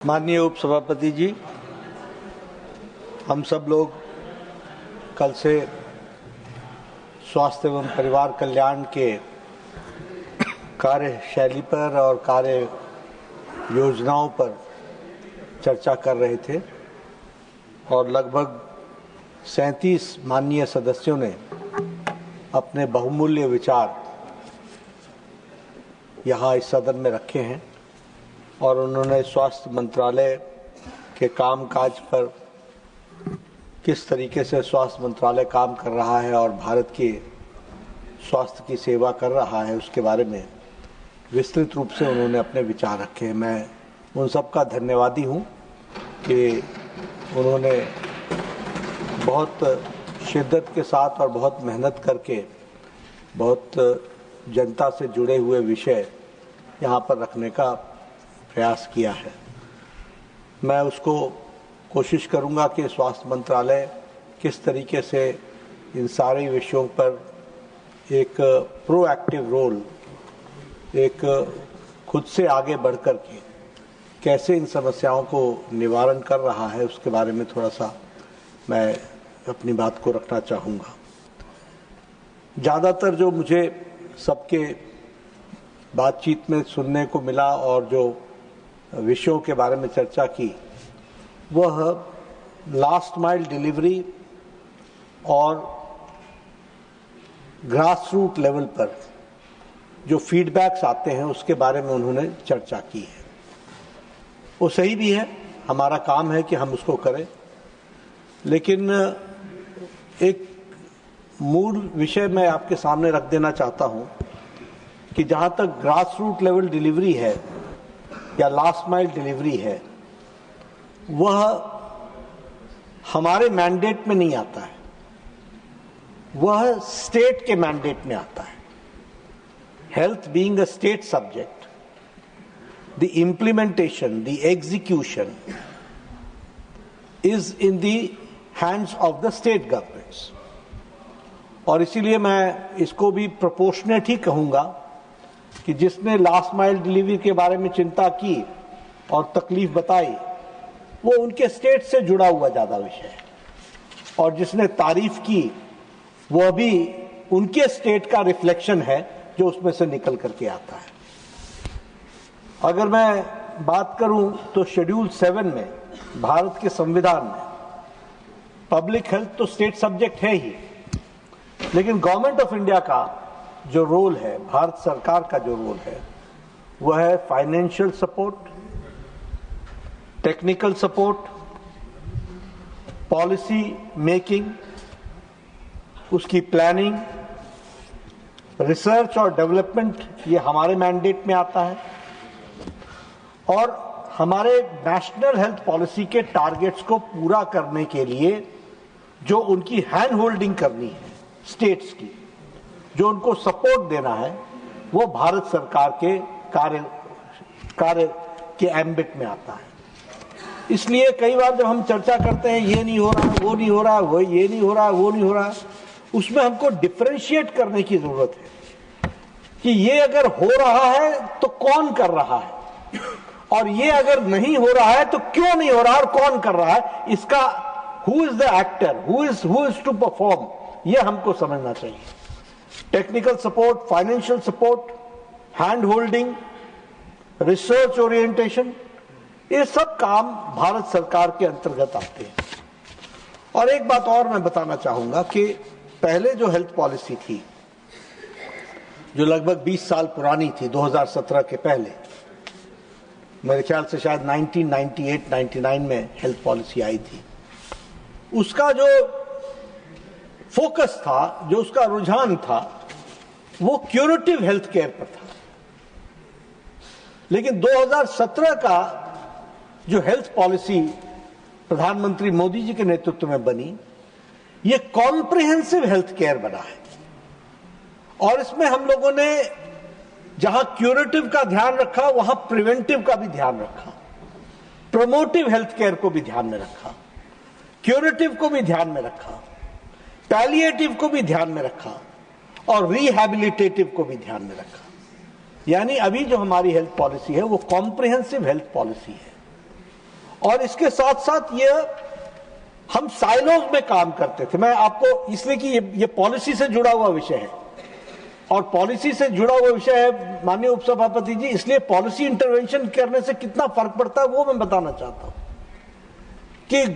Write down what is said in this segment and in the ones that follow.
माननीय उपसभापति जी, हम सब लोग कल से स्वास्थ्य एवं परिवार कल्याण के कार्यशैली पर और कार्य योजनाओं पर चर्चा कर रहे थे और लगभग 37 माननीय सदस्यों ने अपने बहुमूल्य विचार यहाँ इस सदन में रखे हैं और उन्होंने स्वास्थ्य मंत्रालय के कामकाज पर किस तरीके से स्वास्थ्य मंत्रालय काम कर रहा है और भारत के स्वास्थ्य की सेवा कर रहा है उसके बारे में विस्तृत रूप से उन्होंने अपने विचार रखे हैं। मैं उन सब का धन्यवादी हूँ कि उन्होंने बहुत शिद्दत के साथ और बहुत मेहनत करके बहुत जनता से जुड़े हुए विषय यहाँ पर रखने का प्रयास किया है। मैं उसको कोशिश करूंगा कि स्वास्थ्य मंत्रालय किस तरीके से इन सारे विषयों पर एक प्रोएक्टिव रोल, एक खुद से आगे बढ़कर के कैसे इन समस्याओं को निवारण कर रहा है उसके बारे में थोड़ा सा मैं अपनी बात को रखना चाहूँगा। ज़्यादातर जो मुझे सबके बातचीत में सुनने को मिला और जो विषयों के बारे में चर्चा की वह लास्ट माइल डिलीवरी और ग्रास रूट लेवल पर जो फीडबैक्स आते हैं उसके बारे में उन्होंने चर्चा की है। वो सही भी है, हमारा काम है कि हम उसको करें, लेकिन एक मूल विषय मैं आपके सामने रख देना चाहता हूं कि जहां तक ग्रास रूट लेवल डिलीवरी है या लास्ट माइल डिलीवरी है, वह हमारे मैंडेट में नहीं आता है, वह स्टेट के मैंडेट में आता है। Health being a state subject, the implementation, the execution is in the hands of the state governments. और इसीलिए मैं इसको भी प्रोपोर्शनेट ही कहूंगा कि जिसने लास्ट माइल डिलीवरी के बारे में चिंता की और तकलीफ बताई वो उनके स्टेट से जुड़ा हुआ ज्यादा विषय है, और जिसने तारीफ की वो भी उनके स्टेट का रिफ्लेक्शन है जो उसमें से निकल करके आता है। अगर मैं बात करूं तो शेड्यूल 7 में भारत के संविधान में पब्लिक हेल्थ तो स्टेट सब्जेक्ट है ही, लेकिन गवर्नमेंट ऑफ इंडिया का जो रोल है, भारत सरकार का जो रोल है, वह है financial support, technical support, policy making, उसकी प्लानिंग, रिसर्च और डेवलपमेंट, ये हमारे मैंडेट में आता है। और हमारे नेशनल हेल्थ पॉलिसी के टारगेट्स को पूरा करने के लिए जो उनकी हैंड होल्डिंग करनी है स्टेट्स की, जो उनको सपोर्ट देना है, वो भारत सरकार के कार्य के एम्बिट में आता है। इसलिए कई बार जब हम चर्चा करते हैं ये नहीं हो रहा, वो नहीं हो रहा, वो ये नहीं हो रहा, वो नहीं हो रहा, उसमें हमको डिफरेंशिएट करने की जरूरत है कि ये अगर हो रहा है तो कौन कर रहा है, और ये अगर नहीं हो रहा है तो क्यों नहीं हो रहा और कौन कर रहा है, इसका who is the actor, who is to perform, ये हमको समझना चाहिए। Technical support, financial support, hand holding, research orientation, ये सब काम भारत सरकार के अंतर्गत आते हैं। और एक बात और मैं बताना चाहूंगा कि पहले जो हेल्थ पॉलिसी थी, जो लगभग 20 साल पुरानी थी, 2017 के पहले, मेरे ख्याल से शायद 1998-99 में हेल्थ पॉलिसी आई थी, उसका जो फोकस था, जो उसका रुझान था, वो क्यूरेटिव हेल्थ केयर पर था। लेकिन 2017 का जो हेल्थ पॉलिसी प्रधानमंत्री मोदी जी के नेतृत्व में बनी, ये कॉम्प्रिहेंसिव हेल्थ केयर बना है। और इसमें हम लोगों ने जहां क्यूरेटिव का ध्यान रखा वहां प्रिवेंटिव का भी ध्यान रखा, प्रमोटिव हेल्थ केयर को भी ध्यान में रखा, क्यूरेटिव को भी ध्यान में रखा, पैलिएटिव को भी ध्यान में रखा और रिहैबिलिटेटिव को भी ध्यान में रखा। यानी अभी जो हमारी हेल्थ पॉलिसी है वो कॉम्प्रिहेंसिव हेल्थ पॉलिसी है। और इसके साथ साथ ये हम साइलोज में काम करते थे। मैं आपको इसलिए कि ये पॉलिसी से जुड़ा हुआ विषय है और पॉलिसी से जुड़ा हुआ विषय है माननीय उपसभापति जी, इसलिए पॉलिसी इंटरवेंशन करने से कितना फर्क पड़ता है वो मैं बताना चाहता हूं कि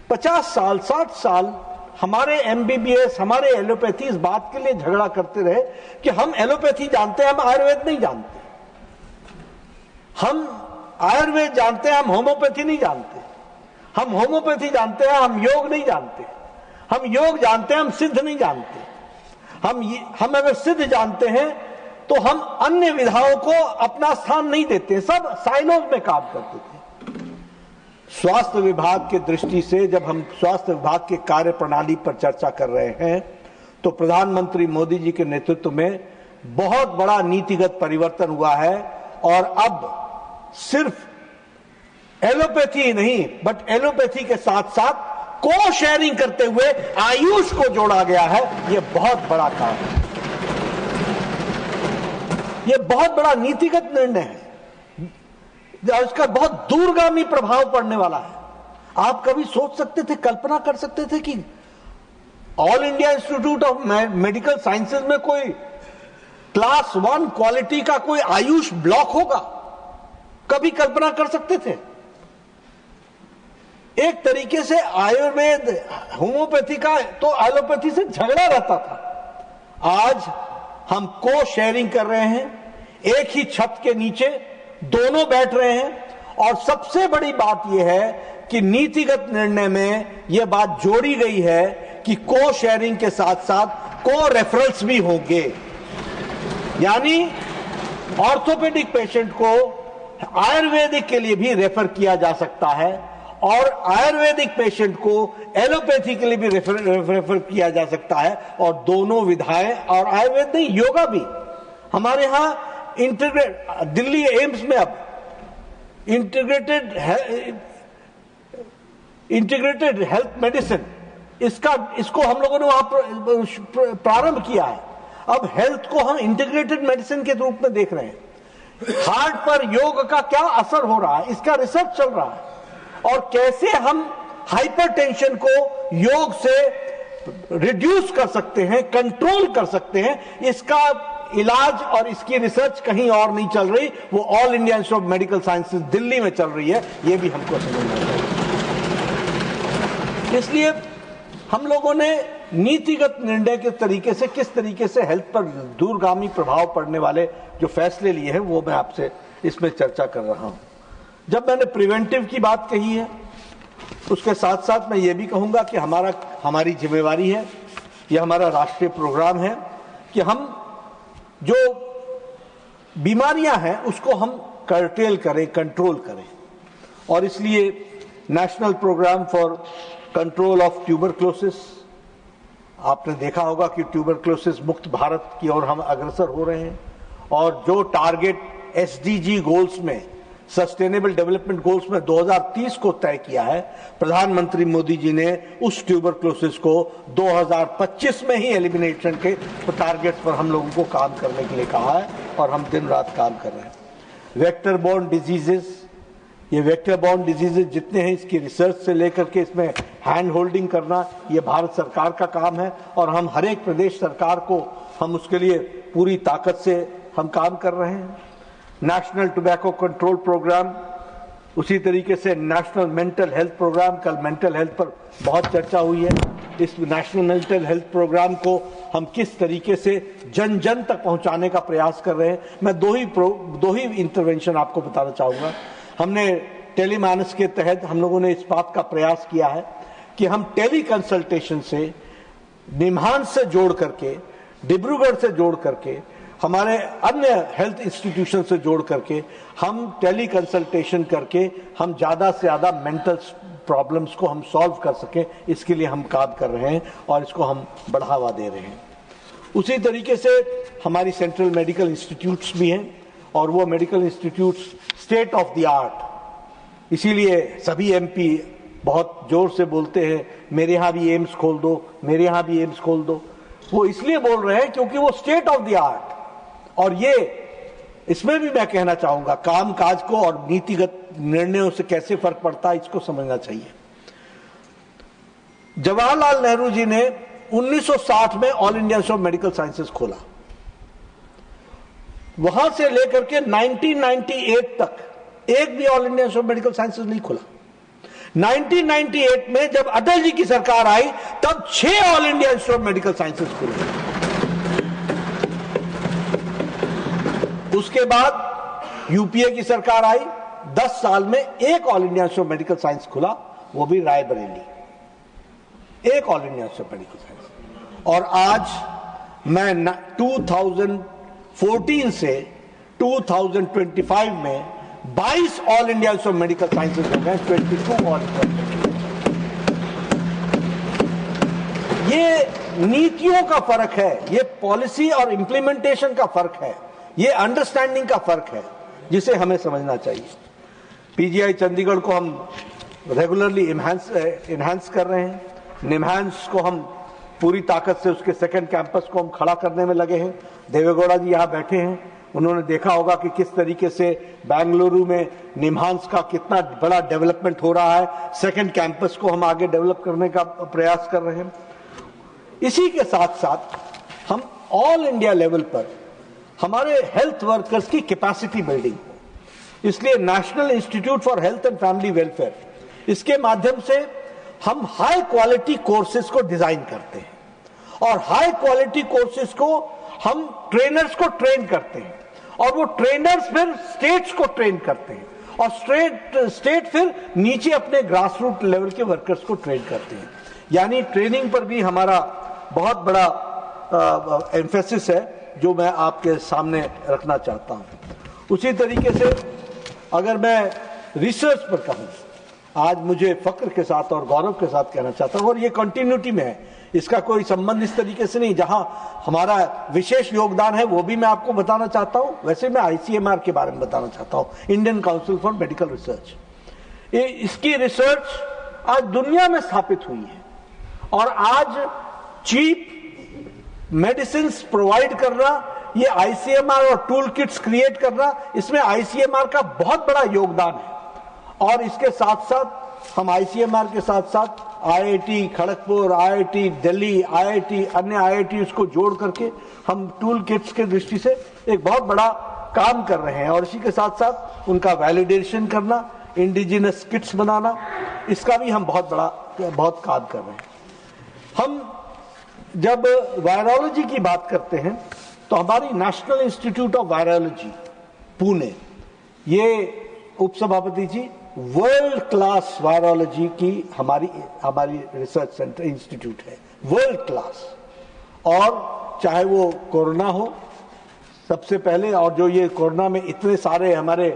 50 साल 60 साल हमारे एमबीबीएस, हमारे एलोपैथी इस बात के लिए झगड़ा करते रहे कि हम एलोपैथी जानते हैं, हम आयुर्वेद नहीं जानते। हम आयुर्वेद जानते हैं, हम होम्योपैथी नहीं जानते। हम होम्योपैथी जानते हैं, हम योग नहीं जानते। हम योग जानते हैं, हम सिद्ध नहीं जानते। हम अगर सिद्ध जानते हैं तो हम अन्य विधाओं को अपना स्थान नहीं देते, सब साइलोज में काम करते थे। स्वास्थ्य विभाग की दृष्टि से जब हम स्वास्थ्य विभाग के कार्य प्रणाली पर चर्चा कर रहे हैं तो प्रधानमंत्री मोदी जी के नेतृत्व में बहुत बड़ा नीतिगत परिवर्तन हुआ है और अब सिर्फ एलोपैथी ही नहीं बट एलोपैथी के साथ साथ को शेयरिंग करते हुए आयुष को जोड़ा गया है। यह बहुत बड़ा काम है, यह बहुत बड़ा नीतिगत निर्णय है, इसका बहुत दूरगामी प्रभाव पड़ने वाला है। आप कभी सोच सकते थे, कल्पना कर सकते थे कि all India institute of medical sciences में कोई क्लास 1 क्वालिटी का कोई आयुष ब्लॉक होगा? कभी कल्पना कर सकते थे? एक तरीके से आयुर्वेद होम्योपैथी का तो एलोपैथी से झगड़ा रहता था। आज हम को शेयरिंग कर रहे हैं, एक ही छत के नीचे दोनों बैठ रहे हैं और सबसे बड़ी बात यह है कि नीतिगत निर्णय में यह बात जोड़ी गई है कि को शेयरिंग के साथ साथ को रेफरल्स भी होंगे, यानी ऑर्थोपेडिक पेशेंट को आयुर्वेदिक के लिए भी रेफर किया जा सकता है और आयुर्वेदिक पेशेंट को एलोपैथी के लिए भी रेफर किया जा सकता है और दोनों विधाएं, और आयुर्वेद नहीं योगा भी हमारे यहां दिल्ली एम्स में अब इंटीग्रेटेड हेल्थ मेडिसिन इसको हम लोगों ने वहां प्रारंभ किया है। अब हेल्थ को हम इंटीग्रेटेड मेडिसिन के रूप में देख रहे हैं। हार्ट पर योग का क्या असर हो रहा है, इसका रिसर्च चल रहा है और कैसे हम हाइपरटेंशन को योग से रिड्यूस कर सकते हैं, कंट्रोल कर सकते हैं, इसका इलाज और इसकी रिसर्च कहीं और नहीं चल रही, वो all India institute of medical sciences Delhi में चल रही है। ये भी हमको समझना चाहिए। इसलिए हम लोगों ने नीतिगत निर्णय के तरीके से किस तरीके से हेल्थ पर दूरगामी प्रभाव पड़ने वाले जो फैसले लिए हैं वो मैं आपसे इसमें चर्चा कर रहा हूं। जब मैंने प्रिवेंटिव की बात कही है उसके साथ साथ मैं ये भी कहूंगा कि हमारी जिम्मेवारी है, यह हमारा राष्ट्रीय प्रोग्राम है कि हम जो बीमारियां हैं उसको हम कर्टेल करें, कंट्रोल करें और इसलिए national programme for control of tuberculosis, आपने देखा होगा कि ट्यूबरक्लोसिस मुक्त भारत की ओर हम अग्रसर हो रहे हैं और जो टारगेट एसडीजी गोल्स में, सस्टेनेबल डेवलपमेंट गोल्स में 2030 को तय किया है, प्रधानमंत्री मोदी जी ने उस ट्यूबरक्लोसिस को 2025 में ही एलिमिनेशन के टारगेट्स पर हम लोगों को काम करने के लिए कहा है और हम दिन रात काम कर रहे हैं। वेक्टर बॉर्न डिजीजेस, ये वेक्टर बॉर्न डिजीजेस जितने हैं इसकी रिसर्च से लेकर के इसमें हैंड होल्डिंग करना ये भारत सरकार का काम है और हम हर एक प्रदेश सरकार को हम उसके लिए पूरी ताकत से हम काम कर रहे हैं। नेशनल टोबैको कंट्रोल प्रोग्राम, उसी तरीके से नेशनल मेंटल हेल्थ प्रोग्राम, कल मेंटल हेल्थ पर बहुत चर्चा हुई है। इस नेशनल मेंटल हेल्थ प्रोग्राम को हम किस तरीके से जन जन तक पहुंचाने का प्रयास कर रहे हैं, मैं दो ही इंटरवेंशन आपको बताना चाहूंगा। हमने टेलीमानस के तहत हम लोगों ने इस बात का प्रयास किया है कि हम टेली कंसल्टेशन से निमहांस से जोड़ करके, डिब्रूगढ़ से जोड़ करके, हमारे अन्य हेल्थ इंस्टीट्यूशन से जोड़ करके हम टेली कंसल्टेशन करके हम ज्यादा से ज्यादा मेंटल प्रॉब्लम्स को हम सॉल्व कर सकें, इसके लिए हम काम कर रहे हैं और इसको हम बढ़ावा दे रहे हैं। उसी तरीके से हमारी सेंट्रल मेडिकल इंस्टीट्यूट्स भी हैं और वो medical institutes state of the art, इसीलिए सभी एमपी बहुत जोर से बोलते हैं मेरे यहां भी एम्स खोल दो, मेरे यहां भी एम्स खोल दो। वो इसलिए बोल रहे हैं क्योंकि वो स्टेट ऑफ द आर्ट और ये इसमें भी मैं कहना चाहूंगा काम काज को और नीतिगत निर्णयों से कैसे फर्क पड़ता है इसको समझना चाहिए। जवाहरलाल नेहरू जी ने 1960 में all India institute of medical sciences खोला। वहां से लेकर के 1998 तक एक भी all India institute of medical sciences नहीं खुला। 1998 में जब अटल जी की सरकार आई तब 6 all India institute of medical sciences खुले। उसके बाद यूपीए की सरकार आई, 10 साल में एक all India institute of medical science खुला, वो भी रायबरेली, एक all India institute of medical science. और आज मैं 2014 से 2025 में 22 all India institute of medical sciences हो गए, 22 ऑल इंडिया। ये नीतियों का फर्क है, ये पॉलिसी और इंप्लीमेंटेशन का फर्क है, ये अंडरस्टैंडिंग का फर्क है जिसे हमें समझना चाहिए। पीजीआई चंडीगढ़ को हम रेगुलरली इनहांस कर रहे हैं। निमहांस को हम पूरी ताकत से उसके सेकंड कैंपस को हम खड़ा करने में लगे हैं। देवेगौड़ा जी यहाँ बैठे हैं, उन्होंने देखा होगा कि किस तरीके से बेंगलुरु में निमहांस का कितना बड़ा डेवलपमेंट हो रहा है। सेकंड कैंपस को हम आगे डेवलप करने का प्रयास कर रहे हैं। इसी के साथ साथ हम ऑल इंडिया लेवल पर हमारे हेल्थ वर्कर्स की कैपेसिटी बिल्डिंग, इसलिए national institute for health and family welfare, इसके माध्यम से हम हाई क्वालिटी कोर्सेज को डिजाइन करते हैं और हाई क्वालिटी कोर्सेज को हम ट्रेनर्स को ट्रेन करते हैं और वो ट्रेनर्स फिर स्टेट्स को ट्रेन करते हैं और स्टेट फिर नीचे अपने ग्रास रूट लेवल के वर्कर्स को ट्रेन करते हैं। यानी ट्रेनिंग पर भी हमारा बहुत बड़ा एम्फेसिस है जो मैं आपके सामने रखना चाहता हूं। उसी तरीके से अगर मैं रिसर्च पर कहूं, आज मुझे फक्र के साथ और गौरव के साथ कहना चाहता हूं, और ये कंटिन्यूटी में है, इसका कोई संबंध इस तरीके से नहीं, जहां हमारा विशेष योगदान है वो भी मैं आपको बताना चाहता हूं। वैसे मैं आईसीएमआर के बारे में बताना चाहता हूं, Indian council for medical research. इसकी रिसर्च आज दुनिया में स्थापित हुई है और आज चीप मेडिसिन प्रोवाइड करना, ये आईसीएमआर और टूल किट्स क्रिएट करना, इसमें आईसीएमआर का बहुत बड़ा योगदान है। और इसके साथ साथ हम आईसीएमआर के साथ साथ IIT Kharagpur, IIT Delhi, IIT अन्य आईआईटी को जोड़ करके हम टूल किट्स के दृष्टि से एक बहुत बड़ा काम कर रहे हैं। और इसी के साथ साथ उनका वैलिडेशन करना, इंडिजिनस किट्स बनाना, इसका भी हम बहुत काम कर रहे हैं। हम जब वायरोलॉजी की बात करते हैं तो हमारी national institute of virology Pune, ये उपसभापति जी वर्ल्ड क्लास वायरोलॉजी की हमारी रिसर्च सेंटर इंस्टीट्यूट है, वर्ल्ड क्लास। और चाहे वो कोरोना हो सबसे पहले, और जो ये कोरोना में इतने सारे हमारे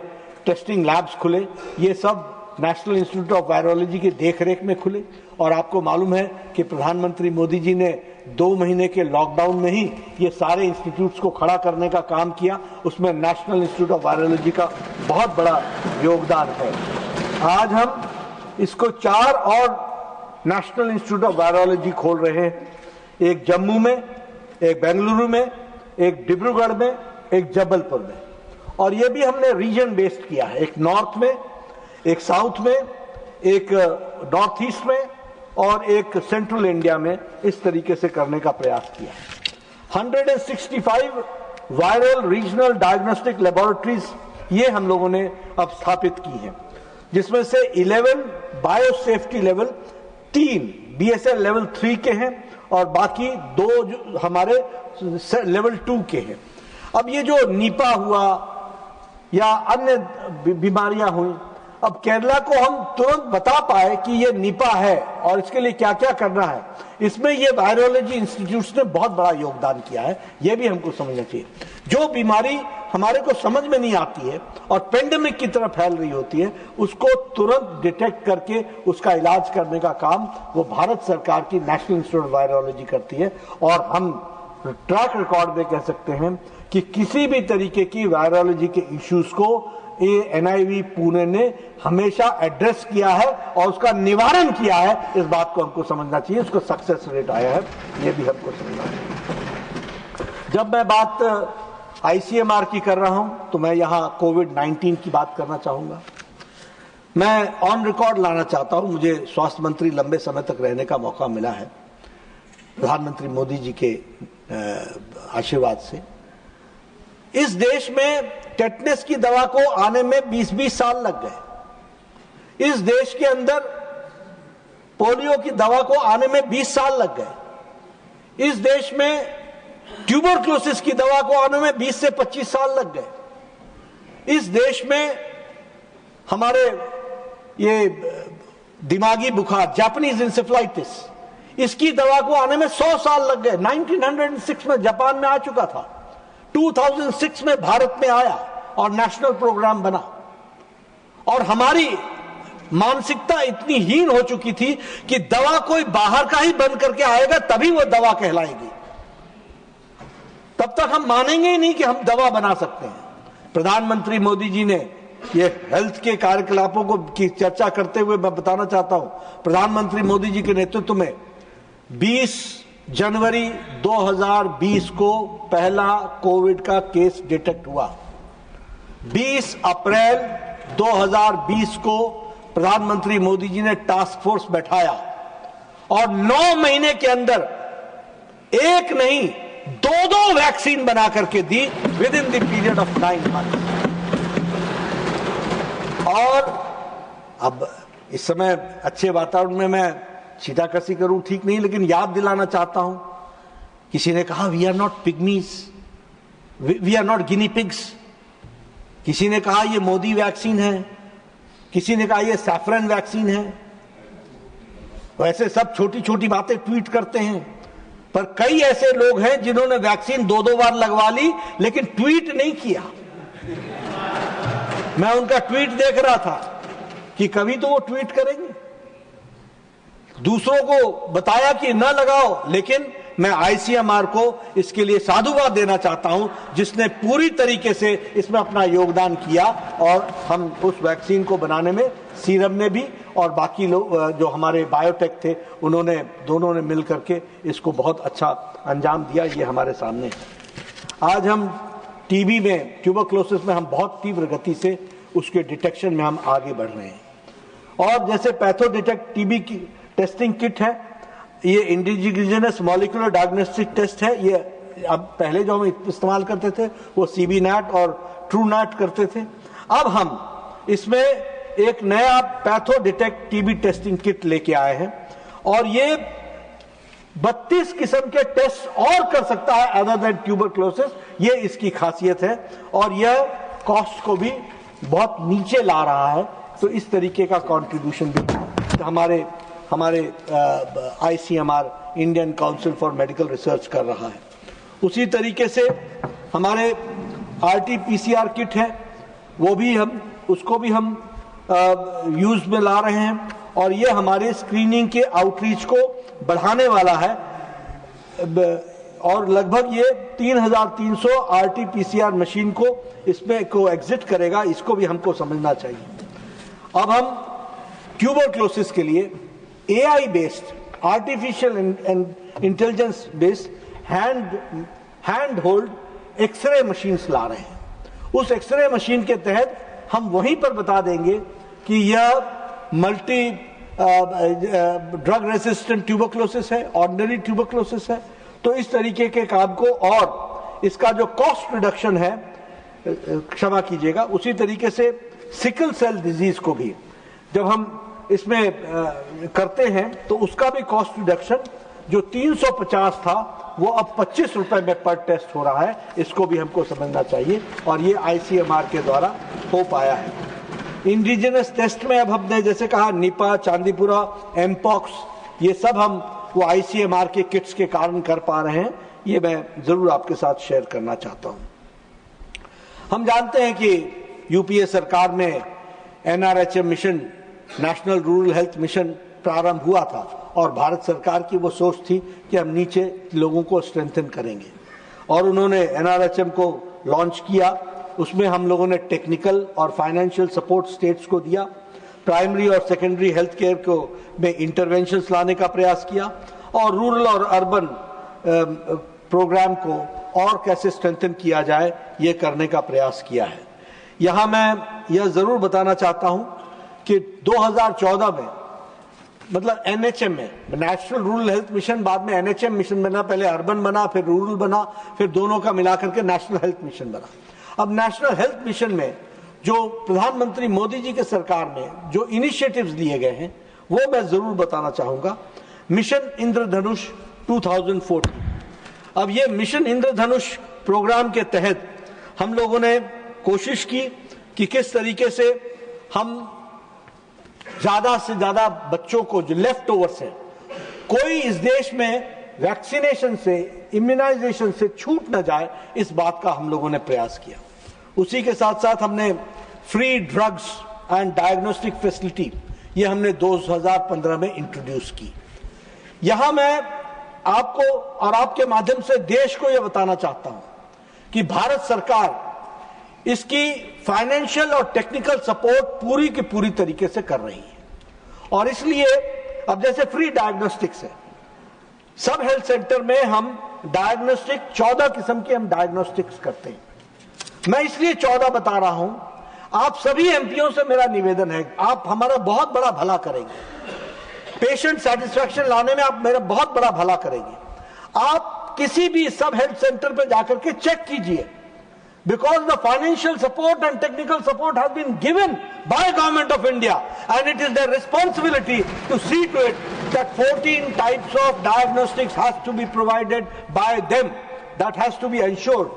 टेस्टिंग लैब्स खुले, ये सब नेशनल इंस्टीट्यूट ऑफ वायरोलॉजी की देखरेख में खुले। और आपको मालूम है कि प्रधानमंत्री मोदी जी ने 2 महीने के लॉकडाउन में ही ये सारे इंस्टीट्यूट्स को खड़ा करने का काम किया, उसमें नेशनल इंस्टीट्यूट ऑफ वायरोलॉजी का बहुत बड़ा योगदान है। आज हम इसको 4 और नेशनल इंस्टीट्यूट ऑफ वायरोलॉजी खोल रहे हैं, एक जम्मू में, एक बेंगलुरु में, एक डिब्रूगढ़ में, एक जबलपुर में। और ये भी हमने रीजन बेस्ड किया है, एक नॉर्थ में, एक साउथ में, एक नॉर्थ ईस्ट में और एक सेंट्रल इंडिया में, इस तरीके से करने का प्रयास किया। 165 वायरल रीजनल डायग्नोस्टिक लेबोरेटरीज ये हम लोगों ने अब स्थापित की हैं, जिसमें से 11 बायोसेफ्टी लेवल, 3 बीएसएल लेवल 3 के हैं और बाकी 2 हमारे लेवल 2 के हैं। अब ये जो निपा हुआ या अन्य बीमारियां हुई, अब केरला को हम तुरंत बता पाए कि ये निपा है और इसके लिए क्या क्या करना है, इसमें ये वायरोलॉजी इंस्टीट्यूट्स ने बहुत बड़ा योगदान किया है। ये भी हमको समझना चाहिए। जो बीमारी हमारे को समझ में नहीं आती है और पेंडेमिक की तरह फैल रही होती है, उसको तुरंत डिटेक्ट करके उसका इलाज करने का काम वो भारत सरकार की नेशनल इंस्टीट्यूट ऑफ वायरोलॉजी करती है। और हम ट्रैक रिकॉर्ड में कह सकते हैं कि किसी भी तरीके की वायरोलॉजी के इश्यूज को एनआईवी पुणे ने हमेशा एड्रेस किया है और उसका निवारण किया है। इस बात को हमको समझना चाहिए, उसको सक्सेस रेट आया है, ये भी हमको समझना चाहिए। जब मैं बात आईसीएमआर की कर रहा हूं तो मैं यहां कोविड-19 की बात करना चाहूंगा। मैं ऑन रिकॉर्ड लाना चाहता हूं, मुझे स्वास्थ्य मंत्री लंबे समय तक रहने का मौका मिला है प्रधानमंत्री मोदी जी के आशीर्वाद से। इस देश में टेटनस की दवा को आने में 20-20 साल लग गए। इस देश के अंदर पोलियो की दवा को आने में 20 साल लग गए। इस देश में ट्यूबरक्लोसिस की दवा को आने में 20 से 25 साल लग गए। इस देश में हमारे ये दिमागी बुखार, जापानीज इंसेफ्लाइटिस, इसकी दवा को आने में 100 साल लग गए। 1906 में जापान में आ चुका था, 2006 में भारत में आया और नेशनल प्रोग्राम बना। और हमारी मानसिकता इतनी हीन हो चुकी थी कि दवा कोई बाहर का ही बन करके आएगा तभी वो दवा कहलाएगी। तब तक हम मानेंगे ही नहीं कि हम दवा बना सकते हैं। प्रधानमंत्री मोदी जी ने ये हेल्थ के कार्यकलापों को की चर्चा करते हुए मैं बताना चाहता हूं, प्रधानमंत्री मोदी जी के नेतृत्व में 20 जनवरी 2020 को पहला कोविड का केस डिटेक्ट हुआ। 20 अप्रैल 2020 को प्रधानमंत्री मोदी जी ने टास्क फोर्स बैठाया और 9 महीने के अंदर एक नहीं 2 वैक्सीन बना करके दी within the period of 9 months. और अब इस समय अच्छे वातावरण में मैं छीटाकसी करूं ठीक नहीं, लेकिन याद दिलाना चाहता हूं, किसी ने कहा we are not pygmies, we are not guinea pigs. किसी ने कहा ये मोदी वैक्सीन है, किसी ने कहा ये सैफरन वैक्सीन है। वैसे सब छोटी छोटी बातें ट्वीट करते हैं, पर कई ऐसे लोग हैं जिन्होंने वैक्सीन 2-2 बार लगवा ली लेकिन ट्वीट नहीं किया। मैं उनका ट्वीट देख रहा था कि कभी तो वो ट्वीट करेंगे। दूसरों को बताया कि न लगाओ, लेकिन मैं आईसीएमआर को इसके लिए साधुवाद देना चाहता हूं जिसने पूरी तरीके से इसमें अपना योगदान किया। और हम उस वैक्सीन को बनाने में सीरम ने भी और बाकी लोग जो हमारे बायोटेक थे उन्होंने दोनों ने मिल करके इसको बहुत अच्छा अंजाम दिया। ये हमारे सामने है। आज हम टीबी में, ट्यूबरक्लोसिस में हम बहुत तीव्र गति से उसके डिटेक्शन में हम आगे बढ़ रहे हैं। और जैसे पैथो डिटेक्ट टीबी की टेस्टिंग किट है, ये इंडिजिनस मॉलिक्यूलर डायग्नोस्टिक टेस्ट है। ये अब पहले जो हम इस्तेमाल करते थे वो सीबी नैट और ट्रू नैट करते थे। अब हम इसमें एक नया patho detect TB testing kit लेके आए हैं और ये 32 किस्म के टेस्ट और कर सकता है अदर देन ट्यूबरक्लोसिस। ये इसकी खासियत है और यह कॉस्ट को भी बहुत नीचे ला रहा है। तो इस तरीके का कंट्रीब्यूशन भी हमारे ICMR, Indian council for medical research, कर रहा है। उसी तरीके से हमारे आरटी-पीसीआर किट है, वो भी उसको भी हम यूज में ला रहे हैं और ये हमारे स्क्रीनिंग के आउटरीच को बढ़ाने वाला है। और लगभग ये 3300 आरटी-पीसीआर मशीन को इसमें को एग्जिट करेगा। इसको भी हमको समझना चाहिए। अब हम ट्यूबरक्लोसिस के लिए AI based, artificial intelligence based hand hold x ray machines ला रहे हैं। उस एक्सरे मशीन के तहत हम वहीं पर बता देंगे कि यह मल्टी ड्रग रेसिस्टेंट ट्यूबरक्लोसिस है, ऑर्डिनरी ट्यूबरक्लोसिस है। तो इस तरीके के काम को, और इसका जो कॉस्ट रिडक्शन है, क्षमा कीजिएगा, उसी तरीके से सिकल सेल डिजीज को भी जब हम इसमें करते हैं तो उसका भी कॉस्ट रिडक्शन जो 350 था वो अब 25 रुपए में पर टेस्ट हो रहा है। इसको भी हमको समझना चाहिए और ये आईसीएमआर के द्वारा हो पाया है। इंडिजिनस टेस्ट में अब हमने जैसे कहा निपा, चांदीपुरा, एमपॉक्स, ये सब हम वो आईसीएमआर के किट्स के कारण कर पा रहे हैं। ये मैं जरूर आपके साथ शेयर करना चाहता हूं। हम जानते हैं कि यूपीए सरकार में NRHM mission, national rural health mission प्रारंभ हुआ था और भारत सरकार की वो सोच थी कि हम नीचे लोगों को स्ट्रेंथन करेंगे और उन्होंने एनआरएचएम को लॉन्च किया। उसमें हम लोगों ने टेक्निकल और फाइनेंशियल सपोर्ट स्टेट्स को दिया, प्राइमरी और सेकेंडरी हेल्थ केयर को में इंटरवेंशंस लाने का प्रयास किया और रूरल और अर्बन प्रोग्राम को और कैसे स्ट्रेंथन किया जाए, ये करने का प्रयास किया है। यहां मैं यह जरूर बताना चाहता हूं कि 2014 में मतलब एनएचएम में, नेशनल रूरल हेल्थ मिशन, बाद में एनएचएम मिशन बना, पहले अर्बन बना, फिर रूरल बना, फिर दोनों का मिलाकर के नेशनल हेल्थ मिशन बना। अब नेशनल हेल्थ मिशन में जो प्रधानमंत्री मोदी जी के सरकार में जो इनिशिएटिव्स लिए गए हैं वो मैं जरूर बताना चाहूंगा। मिशन इंद्रधनुष 2014। अब ये मिशन इंद्रधनुष प्रोग्राम के तहत हम लोगों ने कोशिश की कि किस तरीके से हम ज्यादा से ज्यादा बच्चों को जो लेफ्ट ओवर्स है, कोई इस देश में वैक्सीनेशन से, इम्यूनाइजेशन से छूट न जाए, इस बात का हम लोगों ने प्रयास किया। उसी के साथ साथ हमने free drugs and diagnostic facility ये हमने 2015 में इंट्रोड्यूस की। यहां मैं आपको और आपके माध्यम से देश को यह बताना चाहता हूं कि भारत सरकार इसकी फाइनेंशियल और टेक्निकल सपोर्ट पूरी की पूरी तरीके से कर रही है। और इसलिए अब जैसे फ्री डायग्नोस्टिक्स है, सब हेल्थ सेंटर में हम डायग्नोस्टिक 14 किस्म के हम डायग्नोस्टिक्स करते हैं। मैं इसलिए 14 बता रहा हूं, आप सभी एमपीओ से मेरा निवेदन है, आप हमारा बहुत बड़ा भला करेंगे, पेशेंट सेटिस्फैक्शन लाने में आप मेरा बहुत बड़ा भला करेंगे। आप किसी भी सब हेल्थ सेंटर पर जाकर के चेक कीजिए, because the financial support and technical support has been given by Government of India, and it is their responsibility to see to it that 14 types of diagnostics has to be provided by them. That has to be ensured.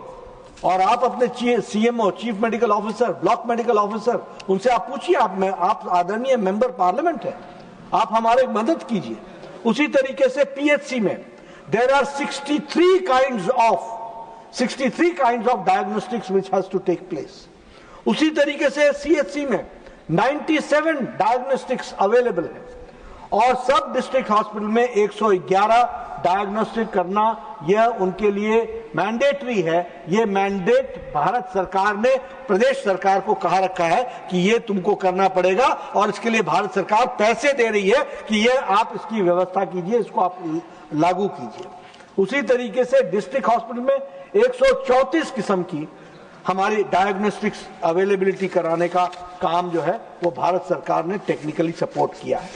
और आप अपने CMO, chief medical officer, block medical officer, उनसे आप पूछिए, आप आदरणीय member parliament है, आप हमारे मदद कीजिए। उसी तरीके से पीएचसी में there are 63 kinds of diagnostics which has to take place. उसी तरीके से सीएचसी में 97 डायग्नोस्टिक्स अवेलेबल है और सब डिस्ट्रिक्ट हॉस्पिटल में 111 डायग्नोस्टिक करना यह उनके लिए मैंडेटरी है। यह मैंडेट भारत सरकार ने प्रदेश सरकार को कहा रखा है कि यह तुमको करना पड़ेगा और इसके लिए भारत सरकार पैसे दे रही है कि यह आप इसकी व्यवस्था कीजिए, इसको आप लागू कीजिए। उसी तरीके से डिस्ट्रिक्ट हॉस्पिटल में 134 किस्म की हमारी डायग्नोस्टिक्स अवेलेबिलिटी कराने का काम जो है वो भारत सरकार ने टेक्निकली सपोर्ट किया है।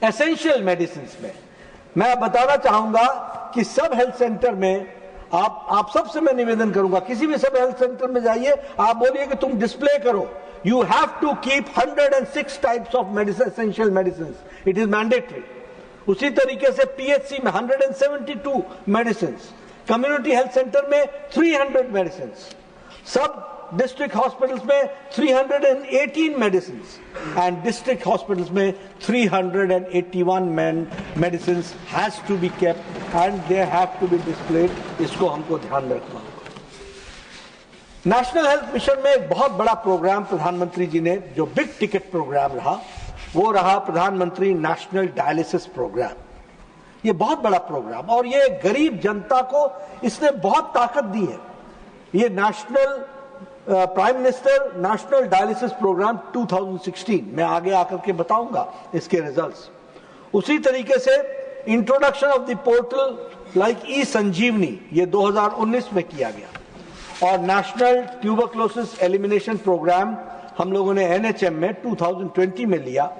एसेंशियल मेडिसिन में मैं बताना चाहूंगा कि सब हेल्थ सेंटर में आप सबसे मैं निवेदन करूंगा, किसी भी सब हेल्थ सेंटर में जाइए, आप बोलिए कि तुम डिस्प्ले करो, you have to keep 106 types of medicine, essential medicine, it is mandatory. उसी तरीके से पीएचसी में 172 मेडिसिन, कम्युनिटी हेल्थ सेंटर में 300 मेडिसिन, सब डिस्ट्रिक्ट हॉस्पिटल्स में 318 मेडिसिन एंड डिस्ट्रिक्ट हॉस्पिटल्स में 381 medicine has to be kept and they have to be displayed. इसको हमको ध्यान रखना होगा। नेशनल हेल्थ मिशन में एक बहुत बड़ा प्रोग्राम प्रधानमंत्री जी ने, जो बिग टिकट प्रोग्राम रहा, वो रहा प्रधानमंत्री नेशनल डायलिसिस प्रोग्राम। ये बहुत बड़ा प्रोग्राम और ये गरीब जनता को इसने बहुत ताकत दी है। ये national prime minister national dialysis programme 2016 में आगे आकर के बताऊंगा इसके रिजल्ट्स। उसी तरीके से introduction of the portal like e Sanjeevani, ये 2019 में किया गया। और नेशनल ट्यूबरक्लोसिस एलिमिनेशन प्रोग्राम हम लोगों ने एनएचएम में 2020 में लिया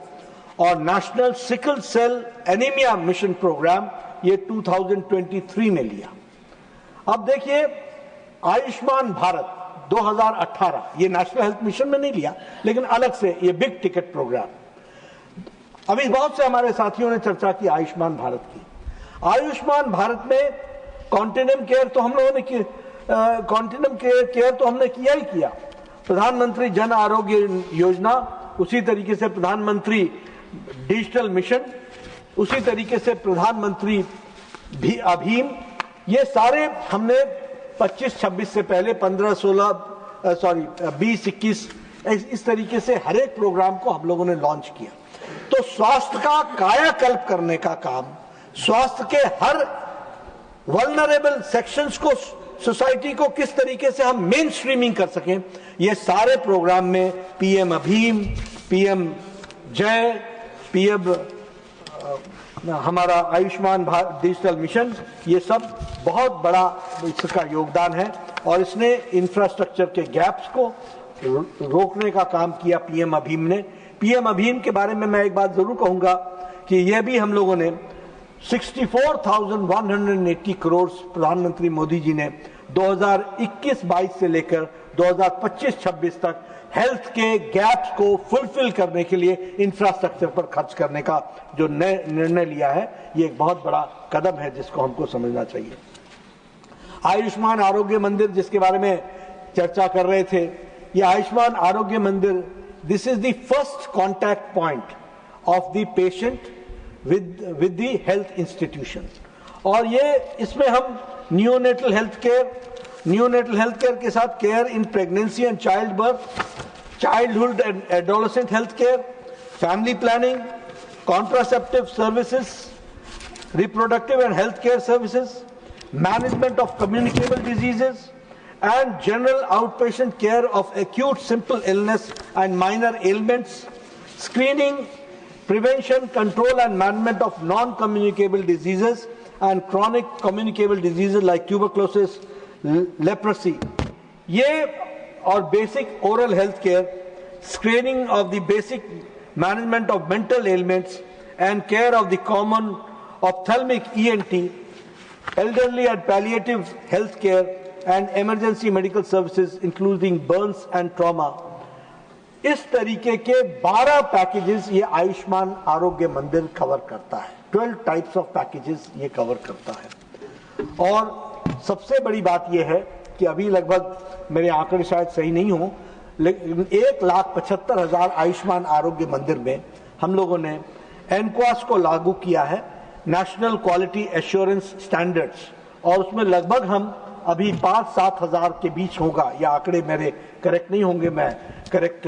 और national sickle cell anaemia mission programme ये 2023 में लिया। अब देखिए, आयुष्मान भारत 2018 ये नेशनल हेल्थ मिशन में नहीं लिया, लेकिन अलग से ये बिग टिकट प्रोग्राम। अभी बहुत से हमारे साथियों ने चर्चा की आयुष्मान भारत की। आयुष्मान भारत में कॉन्टिनेंट केयर तो हम लोगों ने कॉन्टिनेंट केयर तो हमने किया ही किया, प्रधानमंत्री जन आरोग्य योजना, उसी तरीके से प्रधानमंत्री डिजिटल मिशन, उसी तरीके से प्रधानमंत्री अभीम, ये सारे हमने 25-26 से पहले 20-21 इस तरीके से हर एक प्रोग्राम को हम लोगों ने लॉन्च किया। तो स्वास्थ्य का कायाकल्प करने का काम, स्वास्थ्य के हर वल्नरेबल सेक्शंस को, सोसाइटी को किस तरीके से हम मेन स्ट्रीमिंग कर सकें, ये सारे प्रोग्राम में पीएम अभीम, पीएम जय, पीएम हमारा आयुष्मान भारत डिजिटल मिशन, ये सब बहुत बड़ा इसका योगदान है और इसने इंफ्रास्ट्रक्चर के गैप्स को रोकने का काम किया पीएम अभीम ने। पीएम अभीम के बारे में मैं एक बात जरूर कहूंगा कि यह भी हम लोगों ने 64,180 करोड़ प्रधानमंत्री मोदी जी ने 2021-22 से लेकर 2025-26 तक हेल्थ के गैप्स को फुलफिल करने के लिए इंफ्रास्ट्रक्चर पर खर्च करने का जो निर्णय लिया है, ये एक बहुत बड़ा कदम है जिसको हमको समझना चाहिए। आयुष्मान आरोग्य मंदिर जिसके बारे में चर्चा कर रहे थे, ये आयुष्मान आरोग्य मंदिर, this is the first contact point of the patient with the health institutions. और ये इसमें हम न्यूनेटल हेल्थ केयर के साथ care in pregnancy and child birth, childhood and adolescent health care, family planning, contraceptive services, reproductive and health care services, management of communicable diseases, and general outpatient care of acute simple illness and minor ailments, screening, prevention, control and management of non-communicable diseases and chronic communicable diseases like tuberculosis, leprosy. ये और basic oral health care, screening of the basic management of mental ailments and care of the common ophthalmic ENT, elderly and palliative health care and emergency medical services including burns and trauma. इस तरीके के 12 packages ये आयुष्मान आरोग्य मंदिर cover करता है। 12 types of packages ये cover करता है। और सबसे बड़ी बात ये है कि अभी लगभग, मेरे आंकड़े शायद सही नहीं हो, लेकिन 1,75,000 आयुष्मान आरोग्य मंदिर में हम लोगों ने एनक्वास को लागू किया है, नेशनल क्वालिटी एश्योरेंस स्टैंडर्ड्स, और उसमें लगभग हम अभी 5-7 हजार के बीच होगा। ये आंकड़े मेरे करेक्ट नहीं होंगे, मैं करेक्ट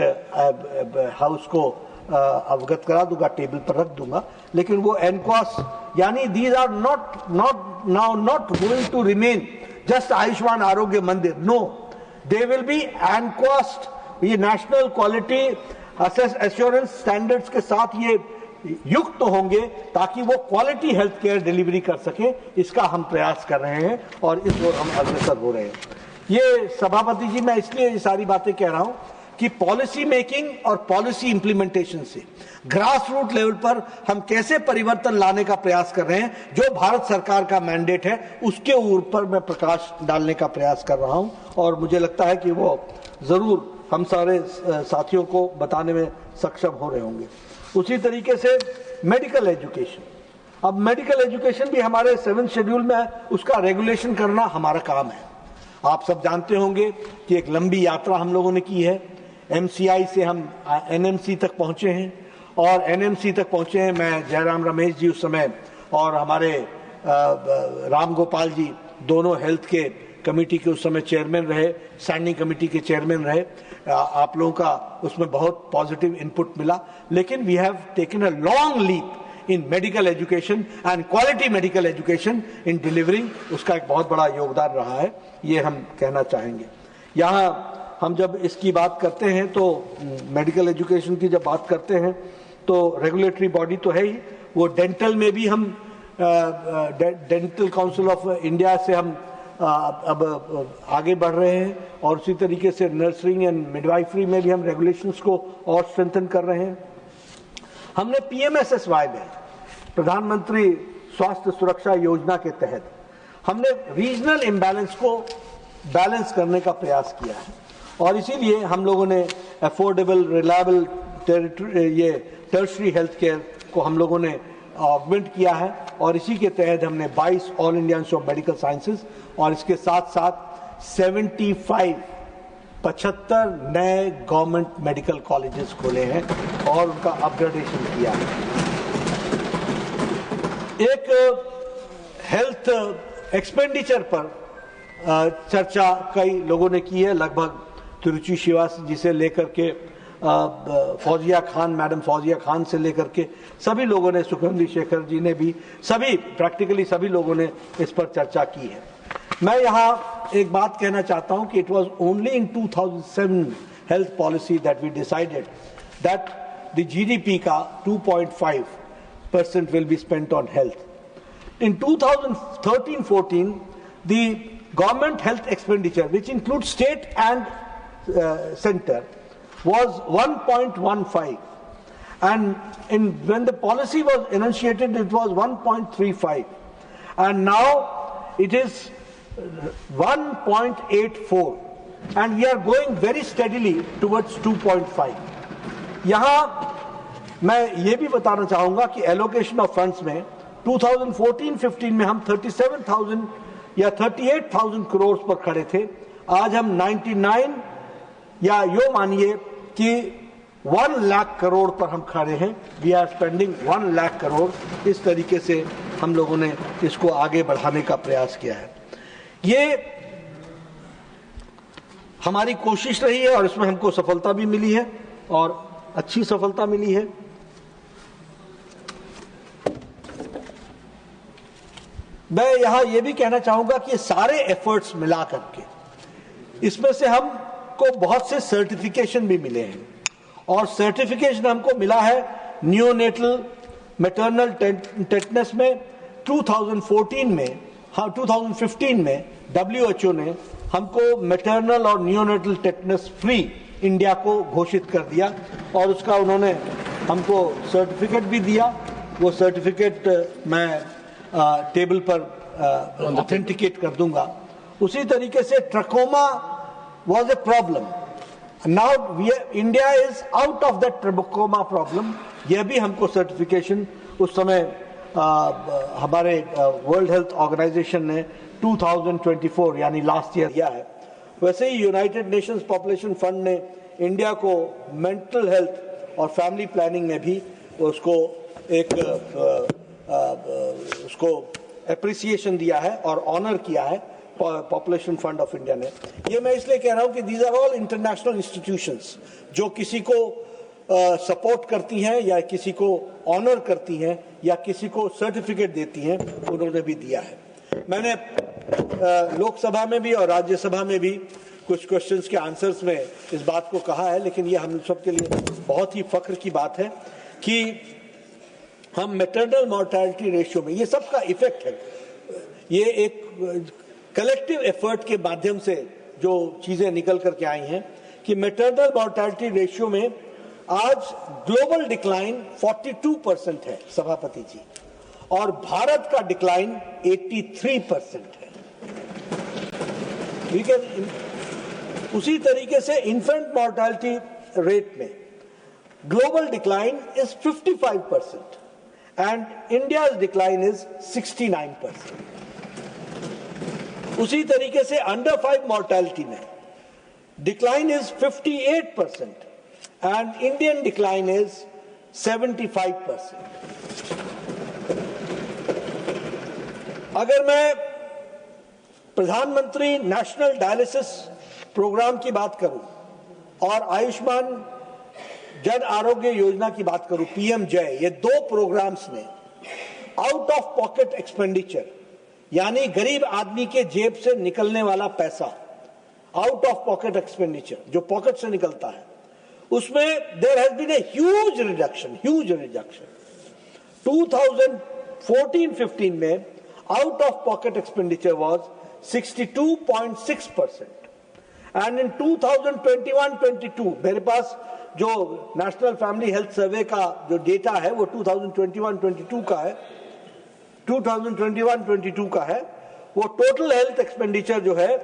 हाउस को अवगत करा दूंगा, टेबल पर रख दूंगा। लेकिन वो एनक्वास यानी these are not going to remain just Ayushman Arogya Mandir, no, they will be NQAS. ये नेशनल क्वालिटी एश्योरेंस स्टैंडर्ड्स के साथ ये युक्त तो होंगे ताकि वो क्वालिटी हेल्थ केयर डिलीवरी कर सके। इसका हम प्रयास कर रहे हैं और इस ओर हम अग्रसर हो रहे हैं। ये सभापति जी, मैं इसलिए ये सारी बातें कह रहा हूं कि पॉलिसी मेकिंग और पॉलिसी इंप्लीमेंटेशन से ग्रास रूट लेवल पर हम कैसे परिवर्तन लाने का प्रयास कर रहे हैं, जो भारत सरकार का मैंडेट है उसके ऊपर मैं प्रकाश डालने का प्रयास कर रहा हूं। और मुझे लगता है कि वो जरूर हम सारे साथियों को बताने में सक्षम हो रहे होंगे। उसी तरीके से मेडिकल एजुकेशन, अब मेडिकल एजुकेशन भी हमारे 7th शेड्यूल में है, उसका रेगुलेशन करना हमारा काम है। आप सब जानते होंगे कि एक लंबी यात्रा हम लोगों ने की है, MCI से हम NMC तक पहुंचे हैं, और NMC तक पहुंचे हैं मैं, जयराम रमेश जी उस समय और हमारे राम गोपाल जी दोनों हेल्थ के कमेटी के उस समय चेयरमैन रहे, स्टैंडिंग कमेटी के चेयरमैन रहे। आप लोगों का उसमें बहुत पॉजिटिव इनपुट मिला। लेकिन we have taken a long leap in medical education and quality medical education in delivering, उसका एक बहुत बड़ा योगदान रहा है, ये हम कहना चाहेंगे। यहाँ हम जब इसकी बात करते हैं तो मेडिकल एजुकेशन की जब बात करते हैं तो रेगुलेटरी बॉडी तो है ही, वो डेंटल में भी हम डेंटल काउंसिल ऑफ इंडिया से हम अब आगे बढ़ रहे हैं, और उसी तरीके से नर्सिंग एंड मिडवाइफरी में भी हम रेगुलेशंस को और स्ट्रेंथन कर रहे हैं। हमने PMSSY में, प्रधानमंत्री स्वास्थ्य सुरक्षा योजना के तहत, हमने रीजनल इम्बैलेंस को बैलेंस करने का प्रयास किया है, और इसीलिए हम लोगों ने affordable reliable tertiary health care को हम लोगों ने ऑगमेंट किया है, और इसी के तहत हमने 22 all India institute of medical sciences और इसके साथ साथ 75 नए गवर्नमेंट मेडिकल कॉलेजेस खोले हैं और उनका अपग्रेडेशन किया है। एक हेल्थ एक्सपेंडिचर पर चर्चा कई लोगों ने की है, लगभग तिरुचि श्रीवास जी से लेकर के फौजिया खान, मैडम फौजिया खान से लेकर के सभी लोगों ने, सुखविंदर शेखर जी ने भी, सभी प्रैक्टिकली सभी लोगों ने इस पर चर्चा की है। मैं यहाँ एक बात कहना चाहता हूँ कि it was only in 2007 health policy that we decided that the GDP का 2.5% will be spent on health. In 2013-14, the government health expenditure, which includes state and center, was 1.15, and when the policy was enunciated, it was 1.35, and now it is 1.84, and we are going very steadily towards 2.5. यहाँ मैं ये भी बताना चाहूँगा कि allocation of funds में 2014-15 में हम 37,000 या 38,000 करोड़ पर खड़े थे, आज हम 99 या यो मानिए कि 1 लाख करोड़ पर हम खड़े हैं। We are spending 1 lakh crore. इस तरीके से हम लोगों ने इसको आगे बढ़ाने का प्रयास किया है। ये हमारी कोशिश रही है और इसमें हमको सफलता भी मिली है और अच्छी सफलता मिली है। मैं यहां यह भी कहना चाहूंगा कि सारे एफर्ट्स मिला करके इसमें से हमको बहुत से सर्टिफिकेशन भी मिले हैं, और सर्टिफिकेशन हमको मिला है नियोनेटल मैटरनल टेटनस में 2014 में, हाँ 2015 में WHO ने हमको मैटरनल और नियोनेटल टेटनस फ्री इंडिया को घोषित कर दिया, और उसका उन्होंने हमको सर्टिफिकेट भी दिया। वो सर्टिफिकेट मैं टेबल पर ऑथेंटिकेट कर दूंगा। उसी तरीके से trachoma was a problem. Now India is out of that trachoma problem. यह भी हमको सर्टिफिकेशन उस समय हमारे वर्ल्ड हेल्थ ऑर्गेनाइजेशन ने 2024 यानी लास्ट ईयर दिया है। वैसे ही यूनाइटेड नेशंस पॉपुलेशन फंड ने इंडिया को मेंटल हेल्थ और फैमिली प्लानिंग में भी उसको एक उसको एप्रिसिएशन दिया है और ऑनर किया है पॉपुलेशन फंड ऑफ इंडिया ने। ये मैं इसलिए कह रहा हूं कि these are all international institutions जो किसी को सपोर्ट करती हैं या किसी को ऑनर करती हैं या किसी को सर्टिफिकेट देती हैं, उन्होंने भी दिया है। मैंने लोकसभा में भी और राज्यसभा में भी कुछ क्वेश्चंस के आंसर्स में इस बात को कहा है, लेकिन ये हम सब के लिए बहुत ही फख्र की बात है कि हम मैटरनल मॉर्टेलिटी रेशियो में, ये सबका इफेक्ट है, ये एक कलेक्टिव एफर्ट के माध्यम से जो चीजें निकल करके आई हैं कि मैटरनल मॉर्टेलिटी रेशियो में आज ग्लोबल डिक्लाइन 42% है सभापति जी, और भारत का डिक्लाइन 83% है। ठीक है, उसी तरीके से इन्फेंट मॉर्टेलिटी रेट में global decline is 55% and India's decline is 69%. उसी तरीके से अंडर 5 mortality में decline is 58% and Indian decline is 75%. अगर मैं प्रधानमंत्री नेशनल डायलिसिस प्रोग्राम की बात करूं और आयुष्मान जन आरोग्य योजना की बात करूं, पीएम जय, ये दो प्रोग्राम्स में आउट ऑफ पॉकेट एक्सपेंडिचर यानी गरीब आदमी के जेब से निकलने वाला पैसा, आउट ऑफ पॉकेट एक्सपेंडिचर जो पॉकेट से निकलता है, उसमें there has been a huge reduction. 2014-15 में out of pocket expenditure was 62.6% and in 2021-22 मेरे पास जो नेशनल फैमिली हेल्थ सर्वे का जो डेटा है वो 2021-22 का है, 2021-22 का है। वो टोटल हेल्थ एक्सपेंडिचर जो है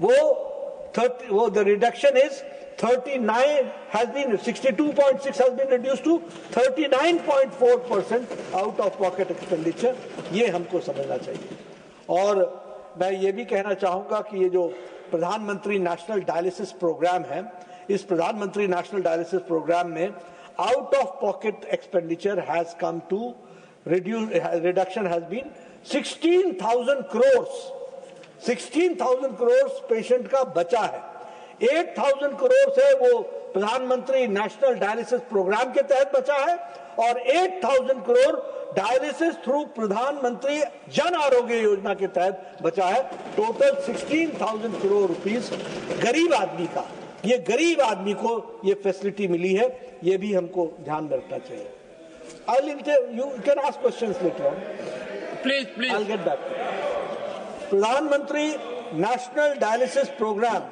वो the reduction is 39 has been 62.6 has been reduced to 39.4% out of pocket expenditure. ये हमको समझना चाहिए। और मैं ये भी कहना चाहूंगा कि ये जो प्रधानमंत्री नेशनल डायलिसिस प्रोग्राम है, इस प्रधानमंत्री नेशनल डायलिसिस प्रोग्राम में out of pocket expenditure has come to reduction has been 16,000 crore. 16,000 crore patient का बचा है। 8,000 करोड़ से वो प्रधानमंत्री नेशनल डायलिसिस प्रोग्राम के तहत बचा है और 8,000 करोड़ डायलिसिस थ्रू प्रधानमंत्री जन आरोग्य योजना के तहत बचा है। टोटल 16,000 करोड़ रुपीस गरीब आदमी का, ये गरीब आदमी को ये फैसिलिटी मिली है, ये भी हमको ध्यान में रखना चाहिए। You can ask questions later on. Please. I'll get back to you. Pradhan Mantri National Dialysis Program,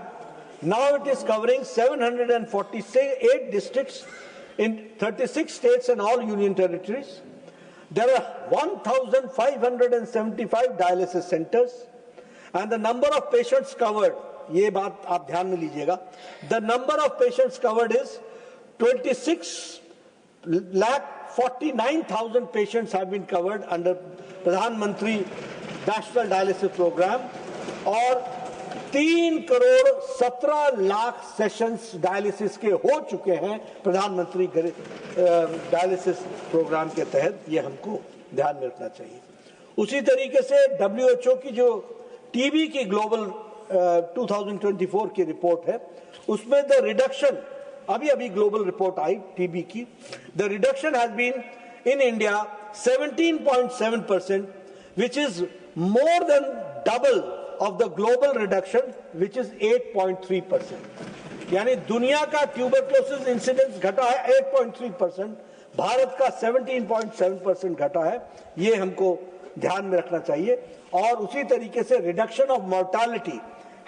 now it is covering 748 districts in 36 states and all union territories. There are 1,575 dialysis centers and the number of patients covered, ये बात आप ध्यान में लीजिएगा, the number of patients covered is 26,49,000 patients have been covered under Pradhan Mantri National Dialysis Program और 3,17,00,000 sessions dialysis के हो चुके हैं प्रधानमंत्री डायलिसिस प्रोग्राम के तहत। ये हमको ध्यान में रखना चाहिए। उसी तरीके से WHO की जो टीबी की ग्लोबल 2024 की रिपोर्ट है, उसमें द रिडक्शन, अभी ग्लोबल रिपोर्ट आई टीबी की, the reduction has been in India 17.7%, which is more than double of the global reduction, which is 8.3%. यानी दुनिया का ट्यूबरक्लोसिस इंसिडेंस घटा है 8.3%, भारत का 17.7% घटा है। ये हमको ध्यान में रखना चाहिए। और उसी तरीके से reduction of mortality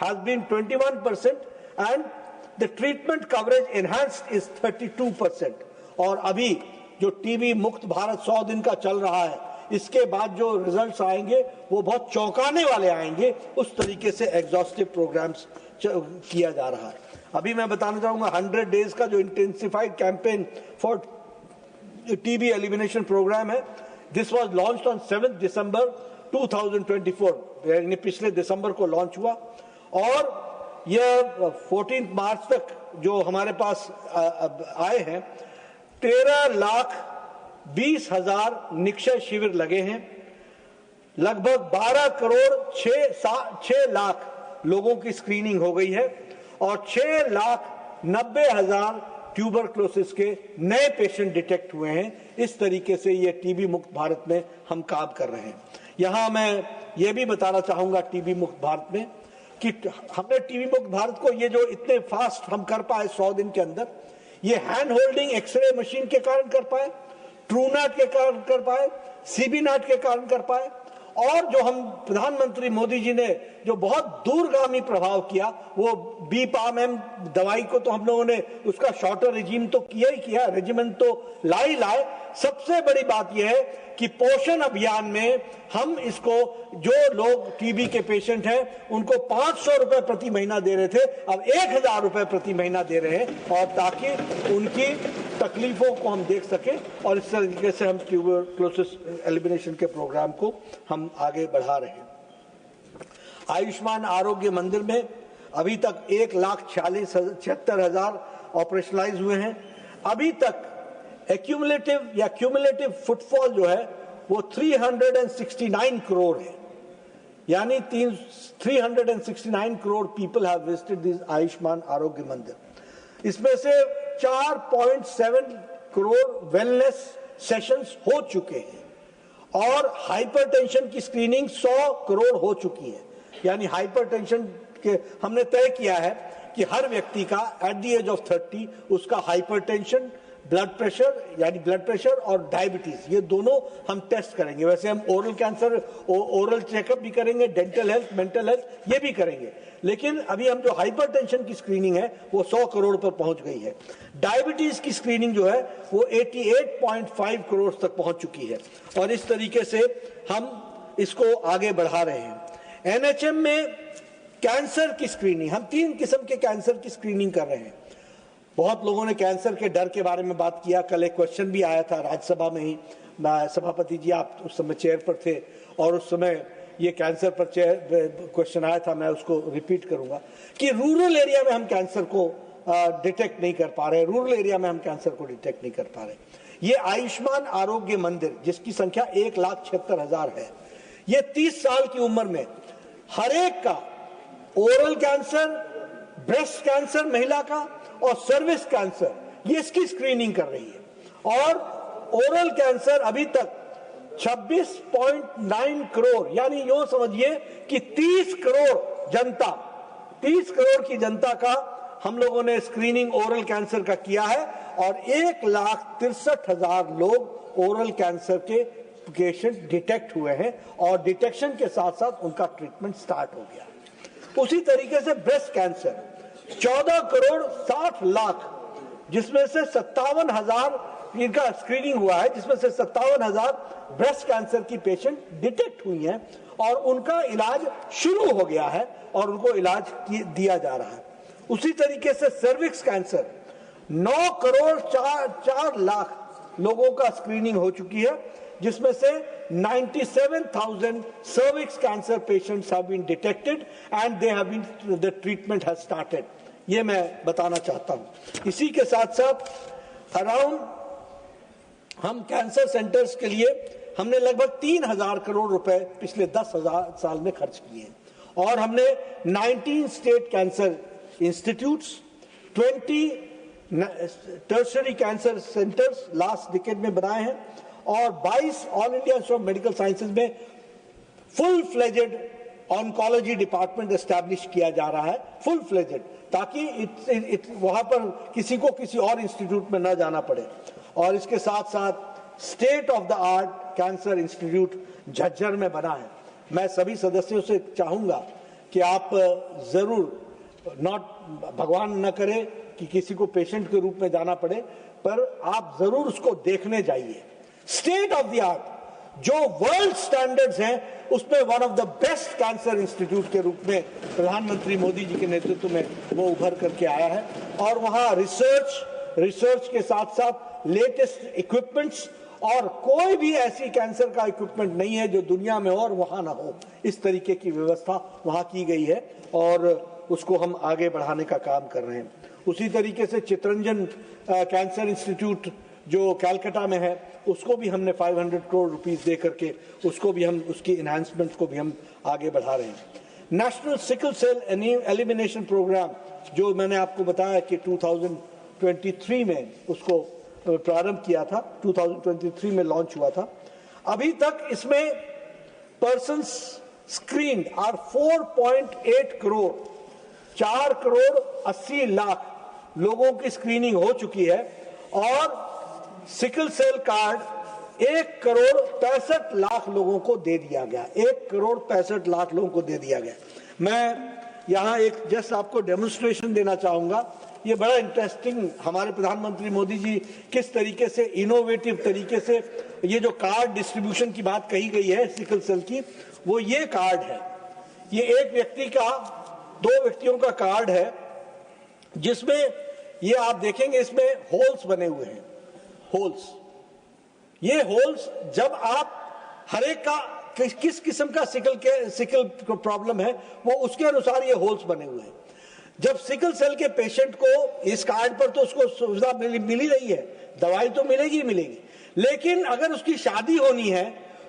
has been 21% and the treatment coverage enhanced is 32%। और अभी जो टीबी मुक्त भारत 100 दिन का चल रहा है, इसके बाद जो रिजल्ट्स आएंगे वो बहुत चौंकाने वाले आएंगे। उस तरीके से एग्जॉस्टिव प्रोग्राम्स किया जा रहा है। अभी मैं बताना चाहूंगा 100 डेज का जो intensified campaign for TB elimination programme है, this was launched on 7 December 2024, यानी पिछले दिसंबर को लॉन्च हुआ और यह 14 मार्च तक जो हमारे पास आए हैं 13,20,000 निक्षय शिविर लगे हैं। लगभग 12 करोड़ 6 लाख लोगों की स्क्रीनिंग हो गई है और 6,90,000 ट्यूबरक्लोसिस के नए पेशेंट डिटेक्ट हुए हैं। इस तरीके से ये टीबी मुक्त भारत में हम काम कर रहे हैं। यहां मैं ये भी बताना चाहूंगा टीबी मुक्त भारत में कि हमने टीबी मुक्त भारत को ये जो इतने फास्ट हम कर पाए 100 दिन के अंदर, ये हैंड होल्डिंग एक्सरे मशीन के कारण कर पाए, ट्रूनैट के कारण कर पाए, सीबीनैट के कारण कर पाए और जो हम प्रधानमंत्री मोदी जी ने जो बहुत दूरगामी प्रभाव किया वो बीपाम दवाई को तो हम लोगों ने उसका शॉर्टर रेजिम तो किया ही किया, रेजिमेंट तो लाए। सबसे बड़ी बात यह है कि पोषण अभियान में हम इसको जो लोग टीबी के पेशेंट हैं उनको 500 रुपए प्रति महीना दे रहे थे, अब 1,000 रुपए प्रति महीना दे रहे हैं और ताकि उनकी तकलीफों को हम देख सकें और इस तरीके से हम ट्यूबरक्लोसिस एलिमिनेशन के प्रोग्राम को हम आगे बढ़ा रहे हैं। आयुष्मान आरोग्य मंदिर में अभी तक 1,46,76,000 ऑपरेशनलाइज हुए हैं। अभी तक क्यूमुलेटिव फुटफॉल जो है वो 369 करोड़ है, यानी 369 crore people have visited this Ayushman Arogya मंदिर। इसमें से 4.7 करोड़ वेलनेस सेशंस हो चुके हैं और हाइपरटेंशन की स्क्रीनिंग 100 करोड़ हो चुकी है। यानी हाइपरटेंशन के हमने तय किया है कि हर व्यक्ति का एट द एज ऑफ 30 उसका हाइपरटेंशन, ब्लड प्रेशर और डायबिटीज, ये दोनों हम टेस्ट करेंगे। वैसे हम ओरल कैंसर, ओरल चेकअप भी करेंगे, डेंटल हेल्थ, मेंटल हेल्थ, ये भी करेंगे। लेकिन अभी हम जो हाइपरटेंशन की स्क्रीनिंग है वो 100 करोड़ पर पहुंच गई है। डायबिटीज की स्क्रीनिंग जो है वो 88.5 करोड़ तक पहुंच चुकी है और इस तरीके से हम इसको आगे बढ़ा रहे हैं। एनएचएम में कैंसर की स्क्रीनिंग, हम 3 किस्म के कैंसर की स्क्रीनिंग कर रहे हैं। बहुत लोगों ने कैंसर के डर के बारे में बात किया। कल एक क्वेश्चन भी आया था राज्यसभा में ही, सभापति जी आप उस समय चेयर पर थे और उस समय ये कैंसर पर क्वेश्चन आया था। मैं उसको रिपीट करूंगा कि रूरल एरिया में हम कैंसर को डिटेक्ट नहीं कर पा रहे, रूरल एरिया में हम कैंसर को डिटेक्ट नहीं कर पा रहे। ये आयुष्मान आरोग्य मंदिर जिसकी संख्या 1,76,000 है, ये 30 साल की उम्र में हर एक का ओरल कैंसर, ब्रेस्ट कैंसर महिला का और सर्विस कैंसर, ये इसकी स्क्रीनिंग कर रही है। और ओरल कैंसर अभी तक 26.9 करोड़, यानी यूं समझिए कि 30 करोड़ की जनता का हम लोगों ने स्क्रीनिंग ओरल कैंसर का किया है और 1,63,000 लोग ओरल कैंसर के पेशेंट डिटेक्ट हुए हैं और डिटेक्शन के साथ साथ उनका ट्रीटमेंट स्टार्ट हो गया। उसी तरीके से ब्रेस्ट कैंसर 14 करोड़ 60 लाख, जिसमें से 57,000 इनका स्क्रीनिंग हुआ है, जिसमें से 57,000 ब्रेस्ट कैंसर की पेशेंट डिटेक्ट हुई हैं और उनका इलाज शुरू हो गया है और उनको इलाज दिया जा रहा है। उसी तरीके से सर्विक्स कैंसर 9 करोड़ 4 लाख लोगों का स्क्रीनिंग हो चुकी है, जिसमें से 97,000 cervix cancer patients have been detected and the treatment has started। ये मैं बताना चाहता हूं। इसी के साथ साथ अराउंड हम कैंसर सेंटर्स के लिए हमने लगभग 3,000 करोड़ रुपए पिछले 10,000 साल में खर्च किए हैं और हमने 19 state cancer institutes, 20 tertiary cancer centres last decade में बनाए हैं और 22 all India institute of medical sciences में full fledged oncology department establish किया जा रहा है, फुल फ्लेजेड, ताकि वहां पर किसी को किसी और इंस्टीट्यूट में न जाना पड़े। और इसके साथ साथ state of the art cancer institute Jhajjar में बना है। मैं सभी सदस्यों से चाहूंगा कि आप जरूर, भगवान न करे कि किसी को पेशेंट के रूप में जाना पड़े, पर आप जरूर उसको देखने जाइए। स्टेट ऑफ द आर्ट, जो वर्ल्ड स्टैंडर्ड्स हैं, उसमें one of the best cancer institute के रूप में प्रधानमंत्री मोदी जी के नेतृत्व में वो उभर करके आया है और वहां रिसर्च के साथ साथ लेटेस्ट इक्विपमेंट्स, और कोई भी ऐसी कैंसर का इक्विपमेंट नहीं है जो दुनिया में और वहां ना हो, इस तरीके की व्यवस्था वहां की गई है और उसको हम आगे बढ़ाने का काम कर रहे हैं। उसी तरीके से चितरंजन कैंसर इंस्टीट्यूट जो कैलकाटा में है, उसको भी हमने 500 करोड़ रुपीस दे करके उसको भी हम, उसकी एनहांसमेंट को भी हम आगे बढ़ा रहे हैं। National sickle cell elimination programme, जो मैंने आपको बताया कि 2023 में उसको प्रारंभ किया था, 2023 में लॉन्च हुआ था। अभी तक इसमें persons screened are 4.8 crore, 4 crore 80 lakh लोगों की स्क्रीनिंग हो चुकी है और sickle cell card 1 crore 65 lakh लोगों को दे दिया गया, 1 करोड़ 65 लाख लोगों को दे दिया गया। मैं यहाँ एक जस्ट आपको डेमोन्स्ट्रेशन देना चाहूंगा। ये बड़ा इंटरेस्टिंग, हमारे प्रधानमंत्री मोदी जी किस तरीके से इनोवेटिव तरीके से ये जो कार्ड डिस्ट्रीब्यूशन की बात कही गई है सिकल सेल की, वो ये कार्ड है। ये एक व्यक्ति का, 2 व्यक्तियों का कार्ड है, जिसमें ये आप देखेंगे इसमें होल्स बने हुए हैं, होल्स। ये होल्स जब आप हर एक का किस किस्म का सिकल प्रॉब्लम है वो उसके अनुसार ये होल्स बने हुए हैं। जब सिकल सेल के पेशेंट को इस कार्ड पर तो उसको सुविधा मिली रही है, दवाई तो मिलेगी, लेकिन अगर उसकी शादी होनी है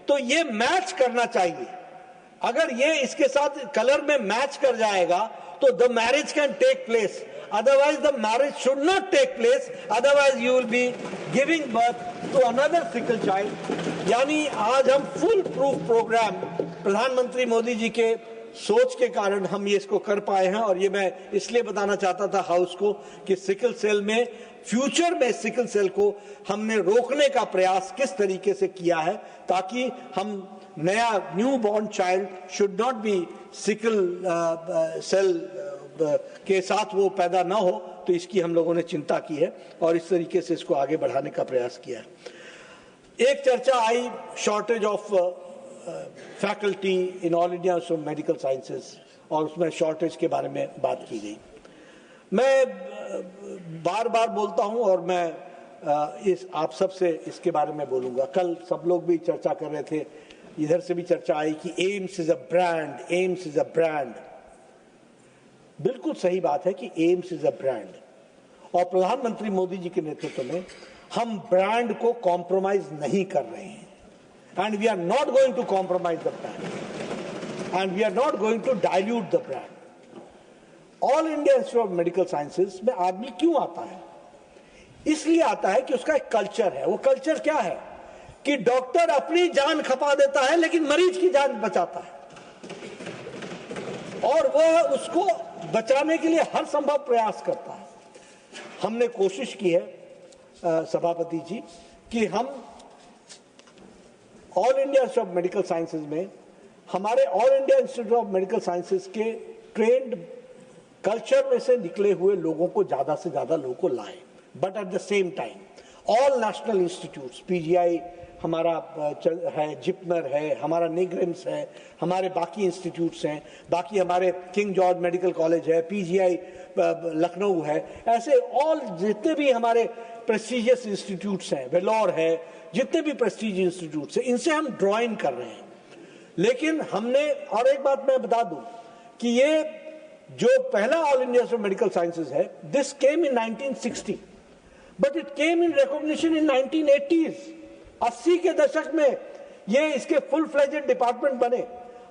तो ये मैच करना चाहिए। अगर ये इसके साथ कलर में मैच कर जाएगा तो the marriage can take place, otherwise the marriage should not take place, otherwise you will be giving birth to another sickle child। यानी आज हम फुल प्रूफ प्रोग्राम प्रधानमंत्री मोदी जी के सोच के कारण हम ये इसको कर पाए हैं और ये मैं इसलिए बताना चाहता था हाउस को कि सिकल सेल में, फ्यूचर में सिकल सेल को हमने रोकने का प्रयास किस तरीके से किया है ताकि हम newborn child should not be sickle cell के साथ वो पैदा ना हो, तो इसकी हम लोगों ने चिंता की है और इस तरीके से इसको आगे बढ़ाने का प्रयास किया है। एक चर्चा आई shortage of faculty in all India institute of medical sciences और उसमें शॉर्टेज के बारे में बात की गई। मैं बार बार बोलता हूं और मैं आप सबसे इसके बारे में बोलूंगा। कल सब लोग भी चर्चा कर रहे थे, इधर से भी चर्चा आई कि AIIMS is a brand, AIIMS is a brand. बिल्कुल सही बात है कि एम्स इज अ ब्रांड और प्रधानमंत्री मोदी जी के नेतृत्व में हम ब्रांड को कॉम्प्रोमाइज नहीं कर रहे हैं and we are not going to compromise the brand and we are not going to dilute the brand. All India institute of medical sciences में आदमी क्यों आता है? इसलिए आता है कि उसका एक कल्चर है। वो कल्चर क्या है कि डॉक्टर अपनी जान खपा देता है लेकिन मरीज की जान बचाता है और वह उसको बचाने के लिए हर संभव प्रयास करता है। हमने कोशिश की है सभापति जी कि हम all India institute of medical sciences में हमारे all India institute of medical sciences के ट्रेंड कल्चर में से निकले हुए लोगों को ज्यादा से ज्यादा लोगों को लाएं, but at the same time all national institutes, PGI हमारा है, जिपमर है, हमारा निग्रिम्स है, हमारे बाकी इंस्टीट्यूट्स हैं, बाकी हमारे किंग जॉर्ज मेडिकल कॉलेज है, पीजीआई लखनऊ है, ऐसे ऑल जितने भी हमारे प्रेस्टिजियस इंस्टीट्यूट्स हैं, वेलोर है, जितने भी प्रेस्टिजियस इंस्टीट्यूट्स हैं, इनसे हम ड्रॉइंग कर रहे हैं। लेकिन हमने, और एक बात मैं बता दूं कि ये जो पहला ऑल इंडिया मेडिकल साइंसेज है, this came in 1960, but it came in recognition in 1980s। 80 के दशक में ये इसके फुल फ्लेजेड डिपार्टमेंट बने।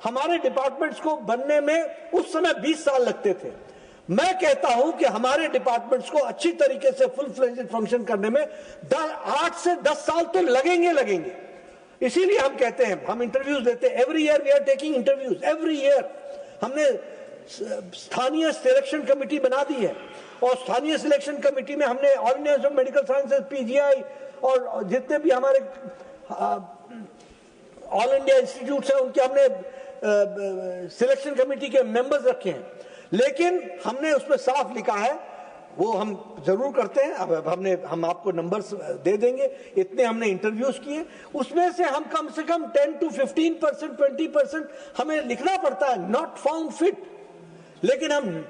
हमारे डिपार्टमेंट्स को बनने में उस समय 20 साल लगते थे। मैं कहता हूं कि हमारे डिपार्टमेंट्स को अच्छी तरीके से फुल फ्लेजेड फंक्शन करने में 8 से 10 साल तो लगेंगे। इसीलिए हम कहते हैं, हम इंटरव्यूज देते हैं, every year we are taking interviews, every year. हमने स्थानीय सिलेक्शन कमेटी बना दी है, और स्थानीय सिलेक्शन कमेटी में हमने all India institute of medical sciences, PGI और जितने भी हमारे ऑल इंडिया इंस्टीट्यूट्स हैं, उनके हमने सिलेक्शन कमेटी के मेंबर्स रखे हैं। लेकिन हमने उसमें साफ लिखा है, वो हम जरूर करते हैं, अब हम आपको नंबर्स दे देंगे, इतने हमने इंटरव्यूज किए, उसमें से हम कम से कम 10 to 15%, 20% हमें लिखना पड़ता है नॉट फाउंड फिट। लेकिन हम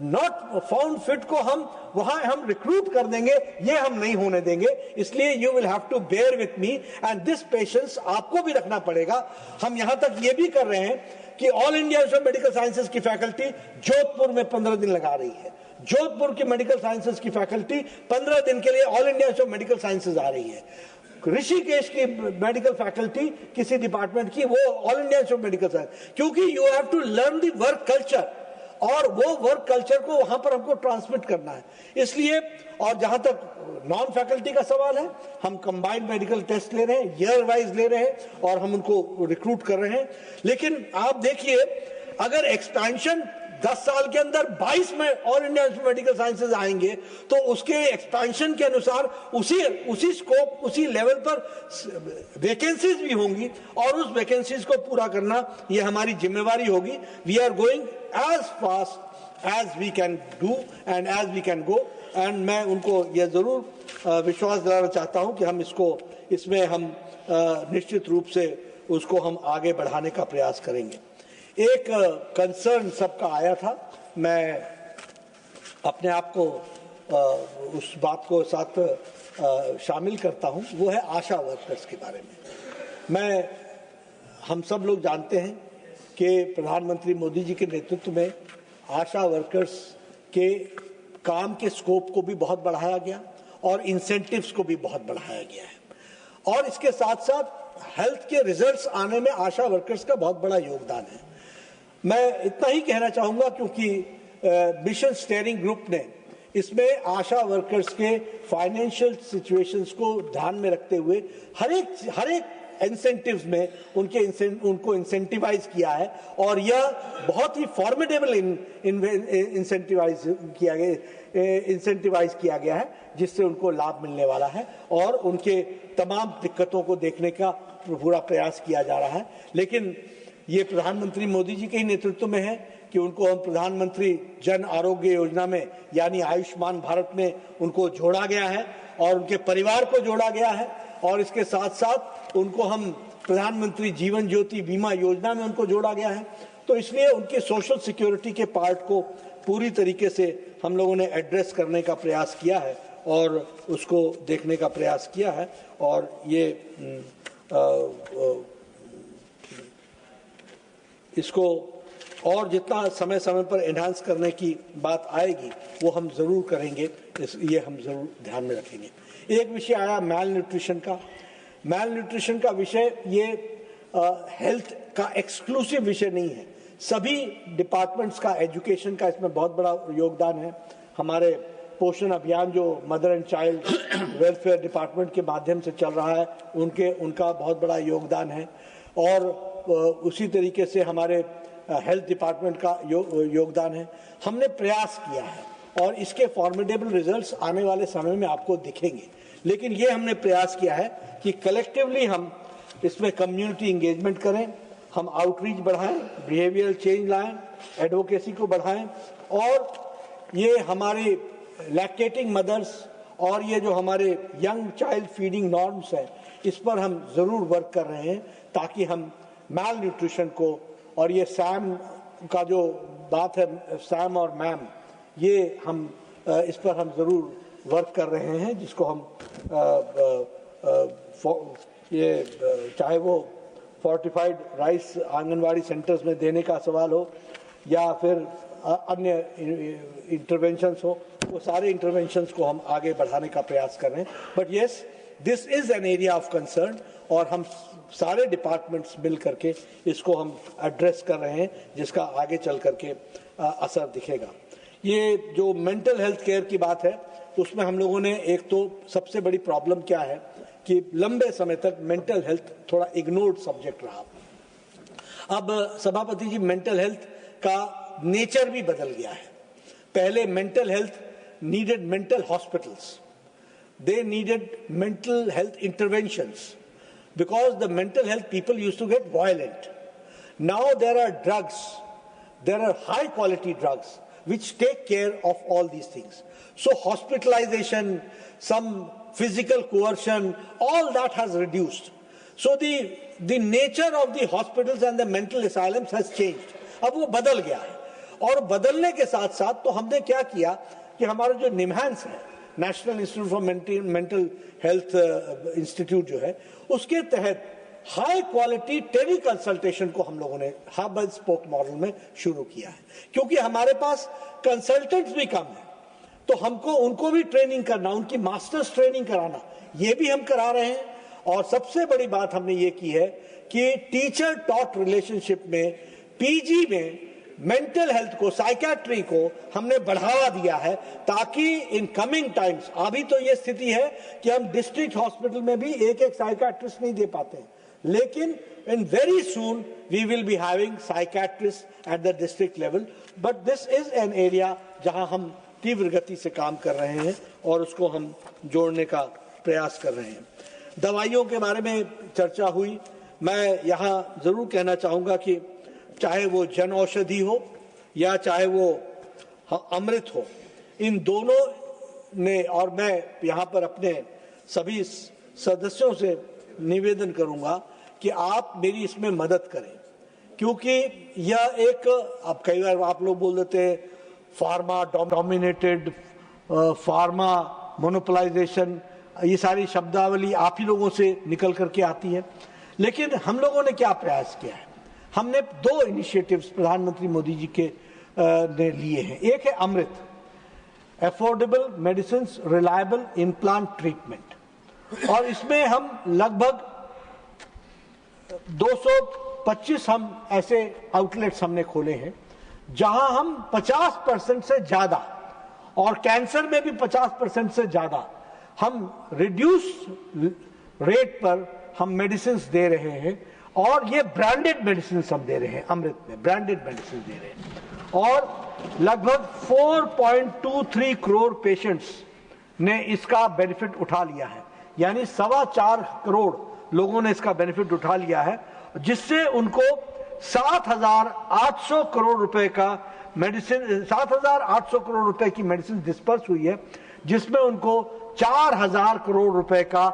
नॉट फाउंड फिट को हम वहां हम रिक्रूट कर देंगे, ये हम नहीं होने देंगे। इसलिए you will have to bear with me and this patience आपको भी रखना पड़ेगा। हम यहां तक ये भी कर रहे हैं कि all India institute of medical sciences की फैकल्टी जोधपुर में 15 दिन लगा रही है। जोधपुर की मेडिकल साइंसेज की फैकल्टी 15 दिन के लिए all India institute of medical sciences आ रही है। ऋषिकेश की मेडिकल फैकल्टी किसी डिपार्टमेंट की, वो all India institute of medical science, क्योंकि you have to learn the work culture, और वो वर्क कल्चर को वहां पर हमको ट्रांसमिट करना है। इसलिए, और जहां तक नॉन फैकल्टी का सवाल है, हम कंबाइंड मेडिकल टेस्ट ले रहे हैं, ईयर वाइज ले रहे हैं, और हम उनको रिक्रूट कर रहे हैं। लेकिन आप देखिए, अगर एक्सपेंशन 10 साल के अंदर 22 में ऑल इंडिया मेडिकल साइंसेज आएंगे, तो उसके एक्सपेंशन के अनुसार उसी स्कोप, उसी लेवल पर वैकेंसीज भी होंगी, और उस वैकेंसीज को पूरा करना ये हमारी जिम्मेवारी होगी। We are going as fast as we can do and as we can go. And मैं उनको ये जरूर विश्वास दिलाना चाहता हूं कि हम इसमें हम निश्चित रूप से उसको हम आगे बढ़ाने का प्रयास करेंगे। एक कंसर्न सबका आया था, मैं अपने आप को उस बात को साथ शामिल करता हूं, वो है आशा वर्कर्स के बारे में। हम सब लोग जानते हैं कि प्रधानमंत्री मोदी जी के नेतृत्व में आशा वर्कर्स के काम के स्कोप को भी बहुत बढ़ाया गया, और इंसेंटिव्स को भी बहुत बढ़ाया गया है। और इसके साथ साथ हेल्थ के रिजल्ट्स आने में आशा वर्कर्स का बहुत बड़ा योगदान है। मैं इतना ही कहना चाहूंगा, क्योंकि मिशन स्टीयरिंग ग्रुप ने इसमें आशा वर्कर्स के फाइनेंशियल सिचुएशंस को ध्यान में रखते हुए हर एक इंसेंटिव्स में उनको इंसेंटिवाइज किया है, और यह बहुत ही फॉर्मिडेबल इंसेंटिवाइज किया गया है, जिससे उनको लाभ मिलने वाला है, और उनके तमाम दिक्कतों को देखने का पूरा प्रयास किया जा रहा है। लेकिन ये प्रधानमंत्री मोदी जी के ही नेतृत्व में है कि उनको हम प्रधानमंत्री जन आरोग्य योजना में, यानी आयुष्मान भारत में उनको जोड़ा गया है, और उनके परिवार को जोड़ा गया है, और इसके साथ साथ उनको हम प्रधानमंत्री जीवन ज्योति बीमा योजना में उनको जोड़ा गया है। तो इसलिए उनके सोशल सिक्योरिटी के पार्ट को पूरी तरीके से हम लोगों ने एड्रेस करने का प्रयास किया है, और उसको देखने का प्रयास किया है। और ये इसको और जितना समय समय पर एनहांस करने की बात आएगी, वो हम जरूर करेंगे, ये हम जरूर ध्यान में रखेंगे। एक विषय आया मैल न्यूट्रिशन का विषय, ये हेल्थ का एक्सक्लूसिव विषय नहीं है, सभी डिपार्टमेंट्स का, एजुकेशन का इसमें बहुत बड़ा योगदान है। हमारे पोषण अभियान जो mother and child welfare department के माध्यम से चल रहा है, उनका बहुत बड़ा योगदान है, और उसी तरीके से हमारे हेल्थ डिपार्टमेंट का योगदान है। हमने प्रयास किया है, और इसके फॉर्मिडेबल रिजल्ट्स आने वाले समय में आपको दिखेंगे। लेकिन ये हमने प्रयास किया है कि कलेक्टिवली हम इसमें कम्युनिटी इंगेजमेंट करें, हम आउटरीच बढ़ाएं, बिहेवियरल चेंज लाएं, एडवोकेसी को बढ़ाएं, और ये हमारे लैक्टेटिंग मदर्स और ये जो हमारे यंग चाइल्ड फीडिंग नॉर्म्स है, इस पर हम जरूर वर्क कर रहे हैं ताकि हम मैल न्यूट्रिशन को, और ये सैम का जो बात है, सैम और मैम, ये हम इस पर हम जरूर वर्क कर रहे हैं, जिसको हम ये चाहे वो फोर्टिफाइड राइस आंगनवाड़ी सेंटर्स में देने का सवाल हो या फिर अन्य इंटरवेंशंस हो, वो सारे इंटरवेंशंस को हम आगे बढ़ाने का प्रयास कर रहे हैं। But yes, this is an area of concern, और हम सारे डिपार्टमेंट्स मिल करके इसको हम एड्रेस कर रहे हैं, जिसका आगे चल करके असर दिखेगा। ये जो मेंटल हेल्थ केयर की बात है, उसमें हम लोगों ने एक तो सबसे बड़ी प्रॉब्लम क्या है कि लंबे समय तक मेंटल हेल्थ थोड़ा इग्नोर्ड सब्जेक्ट रहा। अब सभापति जी, मेंटल हेल्थ का नेचर भी बदल गया है। पहले mental health needed mental hospitals, they needed mental health interventions because the mental health people used to get violent. Now there are drugs, there are high quality drugs which take care of all these things. So hospitalization, some physical coercion, all that has reduced. So the nature of the hospitals and the mental asylums has changed. अब वो बदल गया है, और बदलने के साथ साथ तो हमने क्या किया कि हमारा जो निम्हांस है, national institute for mental health institute जो है, उसके तहत हाई क्वालिटी टेली कंसल्टेशन को हम लोगों ने हब एंड स्पोक मॉडल में शुरू किया है। क्योंकि हमारे पास कंसल्टेंट्स भी कम है, तो हमको उनको भी ट्रेनिंग करना, उनकी मास्टर्स ट्रेनिंग कराना, ये भी हम करा रहे हैं। और सबसे बड़ी बात हमने ये की है कि टीचर टॉट रिलेशनशिप में, पीजी में मेंटल हेल्थ को, साइकियाट्री को हमने बढ़ावा दिया है, ताकि इन कमिंग टाइम्स, अभी तो ये स्थिति है कि हम डिस्ट्रिक्ट हॉस्पिटल में भी एक एक साइकियाट्रिस्ट नहीं दे पाते हैं, लेकिन in very soon we will be having psychiatrist at the district level. But this is an area जहां हम तीव्र गति से काम कर रहे हैं और उसको हम जोड़ने का प्रयास कर रहे हैं। दवाइयों के बारे में चर्चा हुई। मैं यहाँ जरूर कहना चाहूंगा कि चाहे वो जन औषधि हो या चाहे वो अमृत हो, इन दोनों ने, और मैं यहाँ पर अपने सभी सदस्यों से निवेदन करूंगा कि आप मेरी इसमें मदद करें, क्योंकि यह एक, अब कई बार आप लोग बोल देते हैं फार्मा डोमिनेटेड, फार्मा मोनोपोलाइजेशन, ये सारी शब्दावली आप ही लोगों से निकल करके आती है। लेकिन हम लोगों ने क्या प्रयास किया है, हमने दो इनिशिएटिव्स प्रधानमंत्री मोदी जी के ने लिए हैं। एक है Amrit, affordable medicine reliable implant treatment, और इसमें हम लगभग 225 हम ऐसे आउटलेट्स हमने खोले हैं जहां हम 50% से ज्यादा, और कैंसर में भी 50% से ज्यादा हम रिड्यूस रेट पर हम मेडिसिन दे रहे हैं, और ये ब्रांडेड मेडिसिन हम दे रहे हैं। अमृत में ब्रांडेड मेडिसिन दे रहे हैं, और लगभग 4.23 करोड़ पेशेंट्स ने इसका बेनिफिट उठा लिया है, यानी 4.25 करोड़ लोगों ने इसका बेनिफिट उठा लिया है, जिससे उनको 7,800 करोड़ रुपए का मेडिसिन, 7,800 करोड़ रुपए की मेडिसिन डिस्पर्स हुई है, जिसमें उनको 4,000 करोड़ रुपए का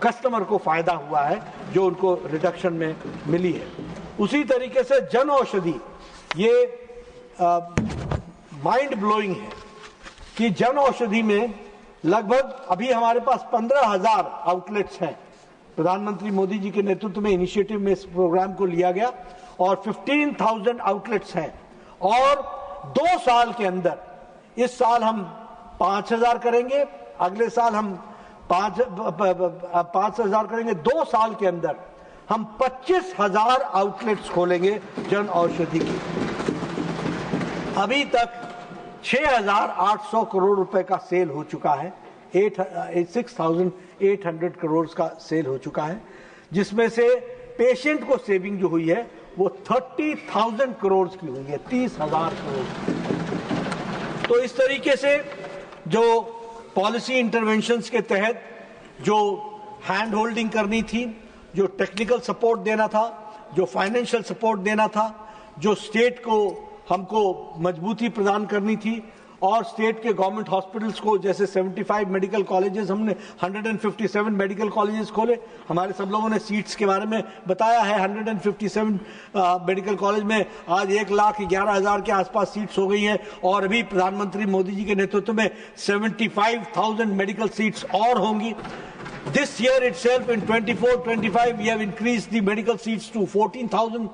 कस्टमर को फायदा हुआ है, जो उनको रिडक्शन में मिली है। उसी तरीके से जन औषधि, ये माइंड ब्लोइंग है कि जन औषधि में लगभग अभी हमारे पास 15,000 आउटलेट्स हैं। प्रधानमंत्री मोदी जी के नेतृत्व में इनिशिएटिव में इस प्रोग्राम को लिया गया, और 15,000 आउटलेट्स हैं, और 2 साल के अंदर, इस साल हम 5,000 करेंगे, अगले साल हम 5,000 करेंगे, 2 साल के अंदर हम 25,000 आउटलेट्स खोलेंगे जन औषधि की। अभी तक 6,800 करोड़ रुपए का सेल हो चुका है, 6,800 करोड़ का सेल हो चुका है, जिसमें से पेशेंट को सेविंग जो हुई है वो 30,000 करोड़ की हुई है, 30,000 करोड़। तो इस तरीके से जो पॉलिसी इंटरवेंशंस के तहत जो हैंड होल्डिंग करनी थी, जो टेक्निकल सपोर्ट देना था, जो फाइनेंशियल सपोर्ट देना था, जो स्टेट को हमको मजबूती प्रदान करनी थी और स्टेट के गवर्नमेंट हॉस्पिटल्स को जैसे 75 मेडिकल कॉलेजेस, हमने 157 मेडिकल कॉलेजेस खोले। हमारे सब लोगों ने सीट्स के बारे में बताया है। 157 मेडिकल कॉलेज में आज 1,11,000 के आसपास सीट्स हो गई हैं और अभी प्रधानमंत्री मोदी जी के नेतृत्व में 75,000 मेडिकल सीट्स और होंगी। This year itself, in 24-25, we have increased the medical seats to 14,000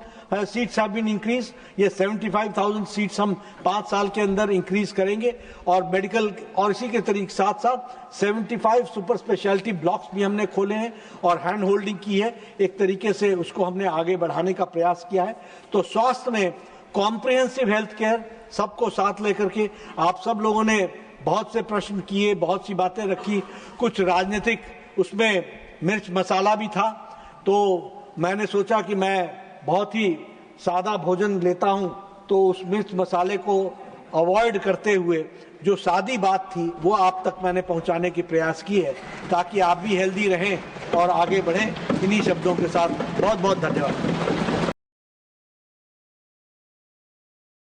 seats have been increased. ये 75,000 seats हम 5 साल के अंदर increase करेंगे और मेडिकल और इसी के तरीके साथ साथ 75 सुपर स्पेशलिटी ब्लॉक्स भी हमने खोले हैं और हैंड होल्डिंग की है। एक तरीके से उसको हमने आगे बढ़ाने का प्रयास किया है। तो स्वास्थ्य में कॉम्प्रिहेंसिव हेल्थ केयर सबको साथ लेकर के आप सब लोगों ने बहुत से प्रश्न किए, बहुत सी बातें रखी, कुछ राजनीतिक उसमें मिर्च मसाला भी था। तो मैंने सोचा कि मैं बहुत ही सादा भोजन लेता हूं, तो उस मिर्च मसाले को अवॉइड करते हुए जो सादी बात थी वो आप तक मैंने पहुंचाने की प्रयास की है ताकि आप भी हेल्दी रहें और आगे बढ़ें। इन्हीं शब्दों के साथ बहुत बहुत धन्यवाद।